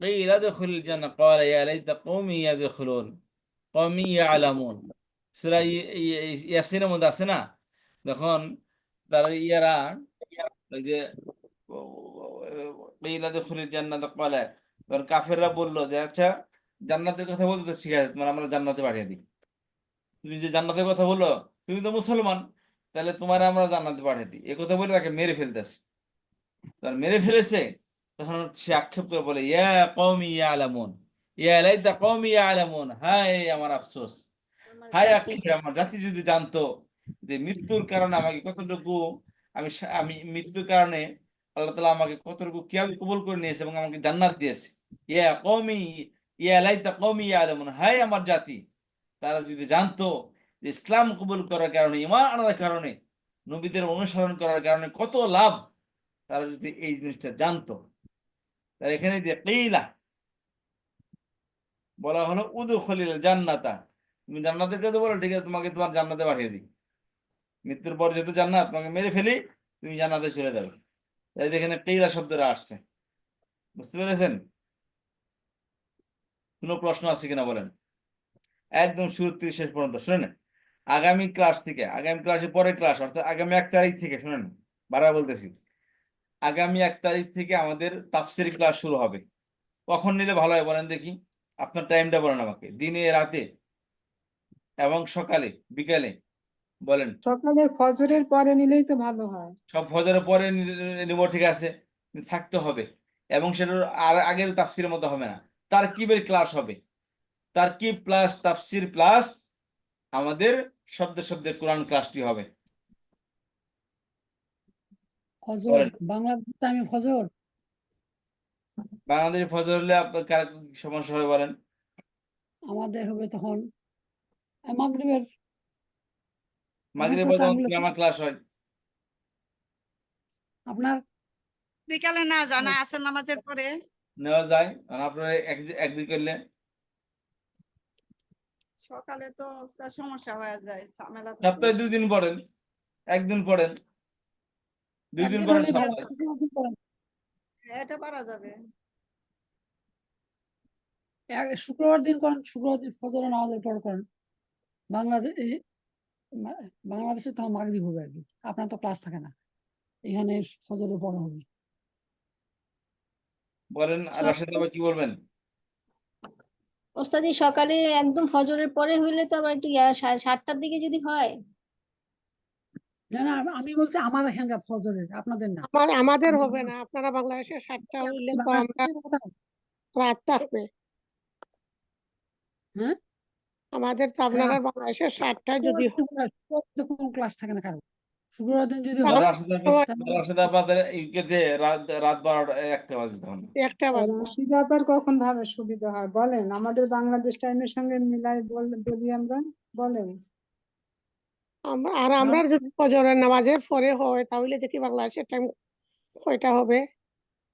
কিলা দুখুলিল জান্নাহ ক্বালা ইয়া লাইতা কওমি ইয়াদখুলুন, কওমি ইয়ালামুন। সূরা ইয়াসিনের মধ্যে আছে না, যখন তারা ইয়ারা ওই যে কাফেররা বললো যে আচ্ছা জান্নাতের কথা বলতে তো ঠিক আছে, তোমার আমরা জান্নাতে পাঠিয়ে দিই। তুমি যে জান্নাতের কথা বললো, তুমি তো মুসলমান, তাহলে তোমার আমরা জান্নাতে পাঠিয়ে দিই, এ কথা বলে তাকে মেরে ফেলতেছে। তার মেরে ফেলেছে, তখন সে আক্ষেপ করে বলে ইয়া কওমি ইয়ালামুন, ইয়া লাইতা কওমি ইয়ালামুন, হায় আমার আফসোস, আমার হায় জাতি। আক্ষেপ, আমার জাতি যদি জানতো যে মৃত্যুর কারণে আমাকে কতটুকু, আমি মৃত্যুর কারণে আল্লাহ তাআলা আমাকে কতটুকু কিভাবে কবুল করে নিয়েছে এবং আমাকে জান্নাত দিয়েছে। ইয়া কওমি, ইয়া লাইতা কওমি ইয়ালামুন, হায় আমার জাতি, তারা যদি জানতো যে ইসলাম কবুল করার কারণে, ঈমান আনার কারণে, নবীদের অনুসরণ করার কারণে কত লাভ, তারা যদি এই জিনিসটা জানতো। তার এখানে যে কিলা বলা হলো উদখুলিল জান্নাতা, তুমি জান্নাতের কথা বলো, ঠিক আছে তোমাকে তোমার জান্নাতে পাঠিয়ে দিই, মৃত্যুর পর যেহেতু জান্নাত, তোমাকে মেরে ফেলি, তুমি জান্নাতে চলে যাবে। তাই এখানে কিলা শব্দটা আসছে। বুঝতে পেরেছেন? কোনো প্রশ্ন আছে কিনা বলেন, একদম শুরু থেকে শেষ পর্যন্ত শুনেন। আগামী ক্লাস থেকে, আগামী ক্লাসে পরের ক্লাস অর্থাৎ আগামী 1 তারিখ থেকে, শুনেন বারবার বলতেছি, আগামী 1 তারিখ থেকে আমাদের তাফসীর ক্লাস শুরু হবে। কখন নিলে ভালো হয় বলেন দেখি, আপনার টাইমটা বলেন আমাকে, দিনে রাতে এবং সকালে বিকালে বলেন। সকালে ফজরের পরে নিলেই তো ভালো হয়। সব ফজরের পরে নিব, ঠিক আছে, থাকতে হবে। এবং সেটার আর আগের তাফসীরের মতো হবে না, তারকিবের ক্লাস হবে, তারকিব প্লাস তাফসীর প্লাস আমাদের শব্দে শব্দে কোরআন ক্লাসটি হবে। ফজর, বলেন বাংলাদেশ টাইমে ফজর। বাংলাদেশি ফজর হলে আপনার কার কি সমস্যা হবে বলেন? আমাদের হবে তখন মাগরিবের মাগরিবের তো পরে যখন টাইম আমার ক্লাস হয়, আপনার বিকালে না জানা আছে নামাজের পরে। নেওয়া যায়, আর আপনারা একদিন করলে সকালে তো উস্তাদ সমস্যা হয়ে যায়, ঝামেলা থাকে। সপ্তাহে 2 দিন পড়েন, একদিন পড়েন, 2 দিন একদিন পড়েন হলেই ভালো। সপ্তাহে। একদিন করেন। এটা পারা যাবে। শুক্রবার দিন করেন, শুক্রবার দিন ফজরের নামাজের পর করেন। বাংলাদেশে তখন মাগরিব হবে আর কি, আপনার তো ক্লাস থাকে না, এখানে ফজরের পর হবে। বলেন রাশেদ আবার কি বলবেন? ওস্তাদি সকালে একদম ফজরের পরে হইলে তো আবার একটু 7টার দিকে যদি হয়। না না, আমি বলছি আমার এখানকার ফজরের, আপনাদের না। আমাদের আমি- হবে না, আপনারা বাংলাদেশে 7টা হইলে তো বাংলাদেশ আমরা থেকে কথা- রাত থাকবে। হ্যাঁ, আমাদের তো আপনারা বাংলাদেশে 7টায় যদি শুক্রবার দিন কোনো ক্লাস থাকে না কারো, শুক্রবার দিন যদি তাহলে হয় রাশেদ আপনাদের ইউকেতে রাত 12টা 1টা বাজে তখন। একটা বাজবে। রাশিদা আপার কখন ভাবে সুবিধা হয় বলেন, আমাদের বাংলাদেশ টাইমের সঙ্গে মিলাই বলি আমরা, বলেন। আমরা যদি ফজরের নামাজের পরে হয় তাহলে দেখি বাংলাদেশের টাইম কয়টা হবে।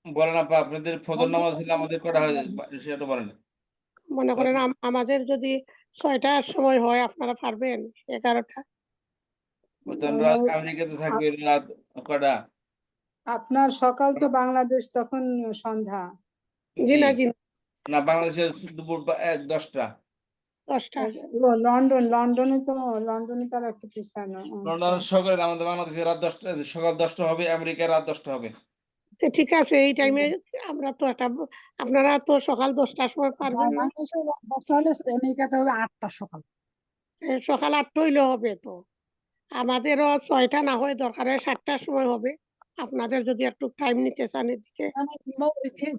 বলেন আপা, আপনাদের ফজর নামাজ হলে আমাদের কটা হয় সেটা বলেন। মনে করেন আমাদের যদি 6টার সময় হয় আপনারা পারবেন 11টা। আমরা আমেরিকাতে থাকবে রাত কটা? আপনার সকাল তো বাংলাদেশ তখন সন্ধ্যা। জি না, জি না, বাংলাদেশে দুপুর 10টা। 10টা। লন্ডনে তার একটু পিছানো। লন্ডন সকালে, আমাদের বাংলাদেশে রাত 10টা, সকাল 10টা হবে, আমেরিকায় রাত 10টা হবে। তো ঠিক আছে, এই টাইমে আমরা তো আপনারা তো সকাল 10টার সময় পারবেন না। বাংলাদেশে 10টা হলে আমেরিকাতে হবে 8টা সকাল। সকাল 8টা হইলে হবে তো। আমাদেরও 6টা না হয় দরকারে 7টার সময় হবে। আপনাদের যদি একটু টাইম নিতে চান এদিকে।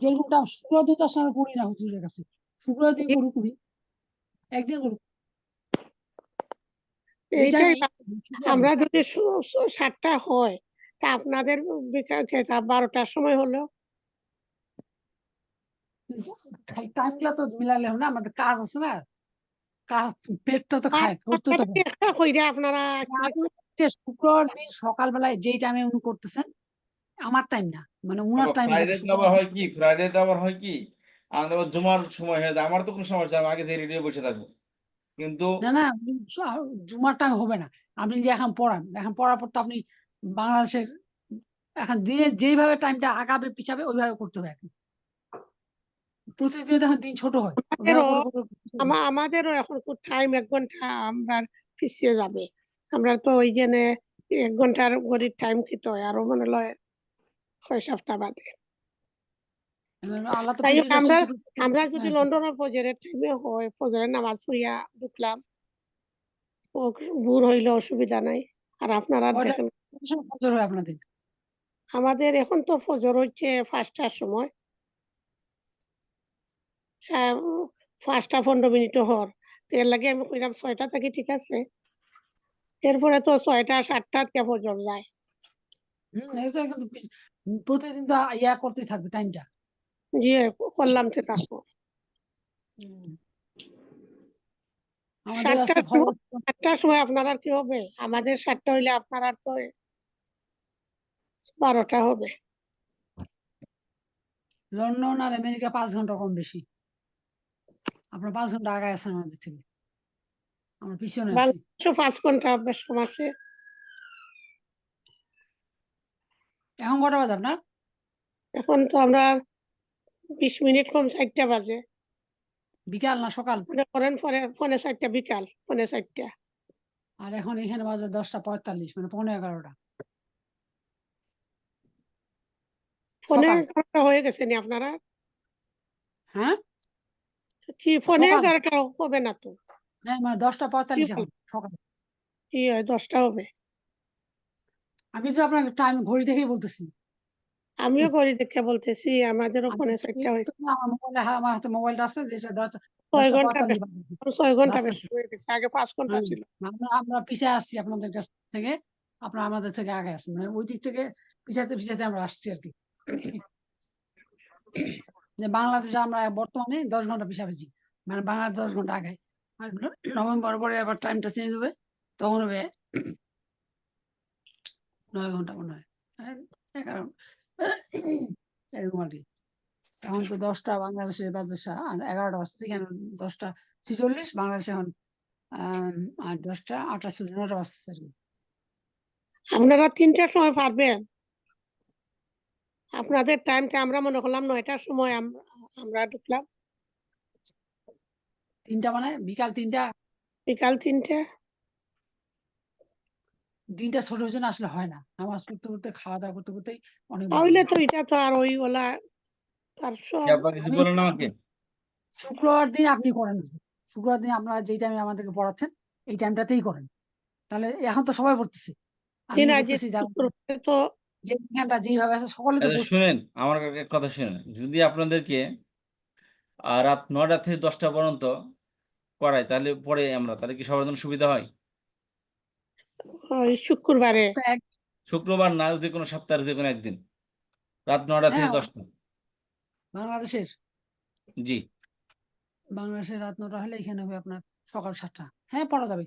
যেরকমটা শুক্রবার দিন তো আসলে আমি পড়ি না হুজুরের কাছে, শুক্রবার দিন করুক উনি, একদিন করুক। এইটাই শুক্রবার আমরা দিন। যদি 7টা হয় তা আপনাদের বিকাল 12টার সময় হলো। টাইমগুলো তো মিলালে হবে না, আমাদের কাজ আছে না, কাজ পেটটা তো খায়, করতে তো হবে। একটা কইরা আপনারা আমি যে শুক্রবার দিন সকালবেলায় যেই টাইমে উনি করতেছেন আমার টাইম না, মানে উনার টাইম। ফ্রাইডে আবার হয় কি, ফ্রাইডে আবার হয় কি, আমাদের আবার জুমার সময় হয়ে যায়। আমার তো কোনো সমস্যা নেই, আমি আগে থেকে রেডি হয়ে বসে থাকবো, কিন্তু না না, জুমার টাইম হবে না। আপনি যে এখন পড়ান, এখন পড়ার পর তো আপনি বাংলাদেশের এখন দিনে যেইভাবে টাইমটা আগাবে পিছাবে ওইভাবে করতে হবে। এখন প্রতিদিন এখন দিন ছোট হয়, ওইভাবে করে করে করতে হবে। আমাদেরও এখন খুব টাইম 1 ঘন্টা আমরা পিছিয়ে যাবে। আমরা তো ওই জন্য 1 ঘন্টার ঘড়ির টাইম খেতে হয়, আরো মনে হয় 6 সপ্তাহ বাদে। আল্লাহ তো তাই হোক, পৃথিবীটা আমরা সৃষ্টি করতে আমরা যদি হয়েছে। লন্ডনের ফজরের টাইমে হয়, ফজরের নামাজ পড়িয়া ঢুকলাম, ভোর হইলে অসুবিধা নাই। আর আপনারা কয়টা দেখেন সময় ফজর হয় আপনাদের? আমাদের এখন তো ফজর হচ্ছে 5টার সময়, 5টা 15 মিনিট হর। তো এর লাগে আমি কইলাম 6টা থেকে ঠিক আছে, এরপরে তো 6টা 7টা থেকে ফজর যায়। এটা কিন্তু প্রতিদিন তো ইয়া করতেই থাকবে টাইমটা। জি করলাম সে তারপর আমাদের আছে 7টার সময় আপনার আর কি হবে, আমাদের 7টা হইলে আপনার আর তো 12টা হবে। লন্ডন আর আমেরিকা 5 ঘন্টা কম বেশি, আপনার 5 ঘন্টা আগে আছেন আমাদের থেকে, আমরা পিছনে আছি। বাংলাদেশে 5 ঘন্টা বেশ কম আছে। এখন কটা বাজে আপনার? এখন তো আমরা 20 মিনিট কম 4টা বাজে। বিকাল না সকাল? মনে করেন পৌনে 4টা, বিকাল পৌনে 4টা। আর এখন এখানে বাজে 10টা 45, মানে 11:15। পৌনে সকাল। 11টা হয়ে গেছে নি আপনারা? হ্যাঁ, কি পৌনে সকাল। 11টা হবে না তো? হ্যাঁ, মানে 10টা 45 এখন সকাল। কি হয় 10টা হবে? আমি তো আপনার টাইম ঘড়ি দেখেই বলতেছি। আমিও ঘড়ি দেখে বলতেছি, আমাদেরও আমি পৌনে 4টা হয়েছে। আমার মোবাইলে, আমার হাতে মোবাইলটা আছে, যেটা 6 ঘন্টা 10টা 45 বেশি, বাজে। 6 ঘন্টা রাস্তা বেশি হয়ে গেছে, আগে 5 ঘন্টা ছিল। আমরা পিছিয়ে আসছি আপনাদের কাছ থেকে, আপনারা আমাদের থেকে আগে আসছেন, মানে ওই দিক থেকে পিছাতে পিছাতে আমরা আসছি আর কি। যে বাংলাদেশে আমরা বর্তমানে 10 ঘন্টা পিছাবেছি, মানে বাংলাদেশ 10 ঘন্টা আগে। আর নভেম্বর পরে আবার টাইমটা চেঞ্জ হবে, তখন হবে 9 ঘন্টা মনে হয়, 11 এরকম আর কি। এখন তো 10টা বাংলাদেশের বাজে, আর 11টা বাজছে, কেন 10টা 46 বাংলাদেশে এখন, আর 10টা 48 9টা বাজছে আর কি। আপনারা 3টার সময় পারবেন? আপনাদের টাইমটা আমরা মনে করলাম 9টার সময় আমরা ঢুকলাম। 3টা মানে বিকাল 3টা, বিকাল 3টে। দিনটা ছোট জন্য আসলে হয় না, নামাজ পড়তে পড়তে খাওয়া দাওয়া করতে করতেই অনেক বেজে তাহলে যায়। তো এটা তো আর ওইগুলা তার কি সব আপা কিছু আমি বলেন আমাকে? শুক্রবার দিন আপনি করেন, শুক্রবার দিন আপনারা যেই টাইমে আমাদেরকে পড়াচ্ছেন এই টাইমটাতেই করেন, তাহলে এখন তো সবাই পড়তেছে, আমি দিন আজ করতেছি, যারা শুক্রবারে তো যে জ্ঞানটা যেইভাবে আছে সকলে তো আচ্ছা পড়ছে। শুনেন, আমার একটা কথা শুনেন, যদি আপনাদেরকে রাত 9টা থেকে 10টা পর্যন্ত করাই তাহলে পরে আমরা, তাহলে কি সবার জন্য সুবিধা হয়? ওই শুক্রবারে তো শুক্রবার না, যে কোনো সপ্তাহের যে কোনো একদিন রাত 9টা থেকে হ্যাঁ 10টা। বাংলাদেশের জি, রাত 9টা হলে এখানে হবে আপনার সকাল 7টা, হ্যাঁ পড়া যাবে।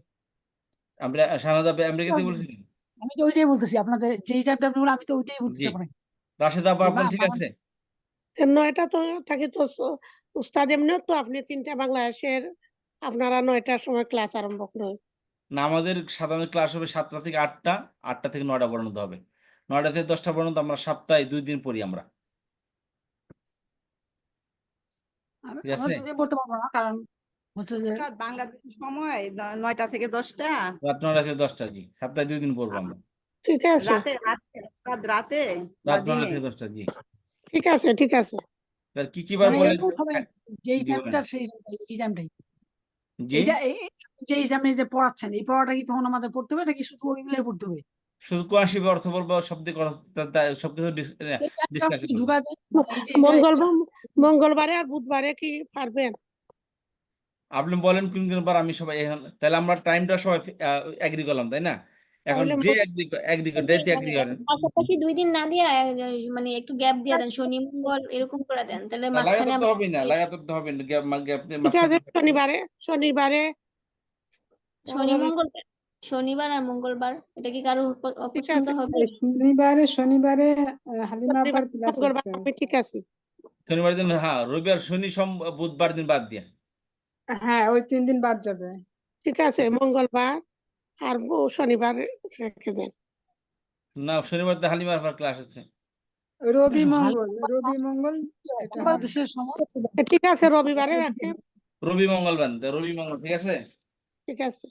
আমরা শাহানাজ আপা আমেরিকা থেকে বলছিলেন? আমি তো ওইটাই বলতেছি, আপনাদের যেই টাইমটা আপনি বললেন আমি তো ওইটাই বলতেছি জি, আপনাকে, রাশেদ আপা যে আপনার ঠিক আছে? 9টা তো থাকি তো উস্তাদ এমনিও তো আপনি 3টা বাংলাদেশের, আপনারা 9টার সময় ক্লাস আরম্ভ করেন। না, আমাদের সাধারণত ক্লাস হবে 7টা থেকে 8টা, 8টা থেকে 9টা পর্যন্ত হবে। 9টা থেকে 10টা পর্যন্ত আমরা সপ্তাহে 2 দিন পড়ি আমরা, ঠিক আমরা আছে? দুদিন পড়তে পারবো না, কারণ হচ্ছে যে বাংলাদেশের সময় 9টা থেকে 10টা রাত 9টা থেকে 10টা, জি সপ্তাহে 2 দিন পড়বো আমরা। ঠিক আছে, রাতে রাতে রাতে বা রাত 9টা দিনে। থেকে 10টা, জি। ঠিক আছে, ঠিক আছে। তার কি কি বার মানে বলে? এরকম সবাই যেই জি বলেন। টাইমটা সেই এই টাইমটাই, জি, এইটা যে এই টাইমে যে পড়াচ্ছেন এই পড়াটা কি তখন আমাদের পড়তে হবে নাকি শুধু ওইগুলোই পড়তে হবে? শুধু কোরআন শরীফের অর্থ বলবো, শব্দ সবকিছু এই টাইমটা ডিসকাস আপনি করবো। ঢুকা দেন, এই যে মঙ্গলবারে আর বুধবারে কি পারবেন? আপনি বলেন কোন কোন বার, আমি সবাই এখন তাহলে আমরা টাইমটা সবাই এগ্রি করলাম, তাই না? এখন তাহলে ডে ডেতে এগ্রি করেন। পাশাপাশি 2 দিন না দিয়ে মানে একটু গ্যাপ দিয়ে দেন, শনি মঙ্গল এরকম করে দেন, তাহলে মাঝখানে লাগাতার তো আমরা হবেই না, লাগাতার তো হবে না, গ্যাপ ঠিক আছে, শনিবারে মঙ্গলবার, শনিবার আর মঙ্গলবার, এটা কি কারো ঠিক অপছন্দ আছে, হবে? শনিবারে হালিমা আপার ক্লাস মঙ্গলবার আছে। আমি ঠিক আছি। শনিবার দিন, হ্যাঁ রবিবার শনি বুধবার দিন বাদ দিয়া। হ্যাঁ ওই 3 দিন বাদ যাবে। ঠিক আছে, মঙ্গলবার আর শনিবার রেখে দেন। না, শনিবার তো হালিমার ক্লাস আছে। রবি মঙ্গল এটা হয়। বাংলাদেশের সময় ঠিক আছে, রবিবারে রাখেন। রবি মঙ্গলবার, রবি মঙ্গল, ঠিক আছে? ঠিক আছে,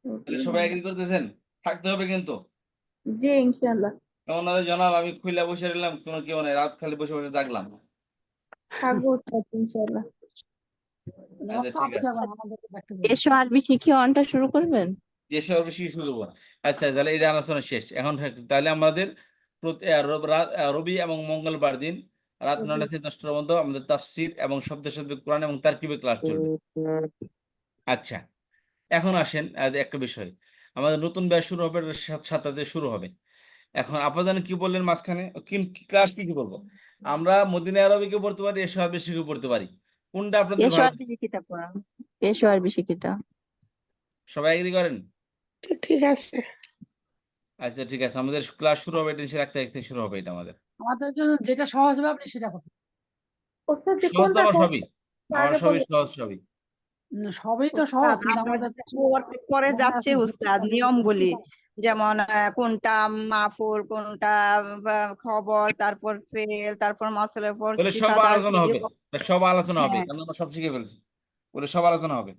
তাহলে সবাই এগ্রি করতেছেন? থাকতে হবে কিন্তু। জি ইনশাআল্লাহ ওনাদের জনাব, আমি খুইলা বসে রইলাম, কোনো কেউ নাই, রাত খালি বসে বসে জাগলাম। থাকবো উস্তাদ ইনশাআল্লাহ। আচ্ছা ঠিক আছে, আমাদেরকে দেখতে দেবেন। এসো আরবি শিখে অনটা শুরু করবেন। যেসব বেশি শুরু করবো। আচ্ছা তাহলে এটা আলোচনা শেষ এখন। তাহলে আমাদের রবি এবং মঙ্গলবার দিন রাত 9টা থেকে 10টার মধ্যে আমাদের তাফসির এবং শব্দের সাথে কোরআন এবং তারকিবে ক্লাস চলবে। আচ্ছা, এখন আসেন একটা বিষয়, আমাদের নতুন ব্যাচ শুরু হবে 7টাতে শুরু হবে। এখন আপাতত কি বললেন মাঝখানে, ক্লাস কি কি বলবো? আমরা মদিনা আরবিকে পড়তে পারি, এসো আরবি শিখে পড়তে পারি, কোনটা আপনাদের এসো ভালো? আরবি শিখিটা পড়ান, এসো আরবি শিখিটা। সবাই এগ্রি করেন? ঠিক আছে। আচ্ছা ঠিক আছে, আমাদের ক্লাস শুরু হবে, এটা 1 তারিখ থেকে শুরু হবে, এটা আমাদের আমাদের জন্য যেটা সহজ হবে আপনি সেটা করবেন। উস্তাদ যে সহজ তো কোনটা আমার কোন সবই, আমার আগে সবই বলে সহজ, সবই। সবই তো সহজ, উস্তাদ কিন্তু আমরা আমাদের পরে মনে যাচ্ছে আছে উস্তাদ নিয়মগুলি, যেমন কোনটা মাফুল, কোনটা খবর, তারপর ফেল, তারপর মসলের পর তাহলে সব সিফাত আলোচনা হবে, সব আলোচনা হবে, হ্যাঁ, কারণ আমরা সব শিখে ফেলছি, বলে সব আলোচনা হবে।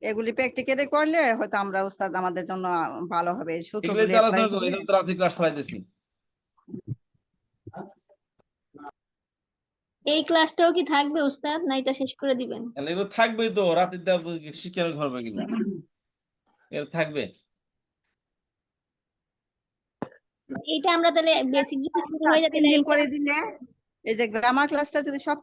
এগুলি প্র্যাকটিক্যালি করলে হয়তো আমরা উস্তাদ আমাদের জন্য ভালো হবে, এই এগুলোই সূত্রগুলি তো অ্যাপ্লাই আলোচনা করবো, করে। এই জন্য তো রাত্রি ক্লাস ফেলাইতেছি। এই ক্লাসটাও কি থাকবে উস্তাদ, না এটা শেষ করে দিবেন? তাহলে এগুলো থাকবেই তো, রাতে শিক্ষা হবে কিনা, এগুলো থাকবে। এইটা আমরা তাহলে বেসিক যদি শুরু হয়ে যায় 3 তাহলে দিন এটা করে দিলে, এই যে গ্রামার ক্লাসটা যদি সব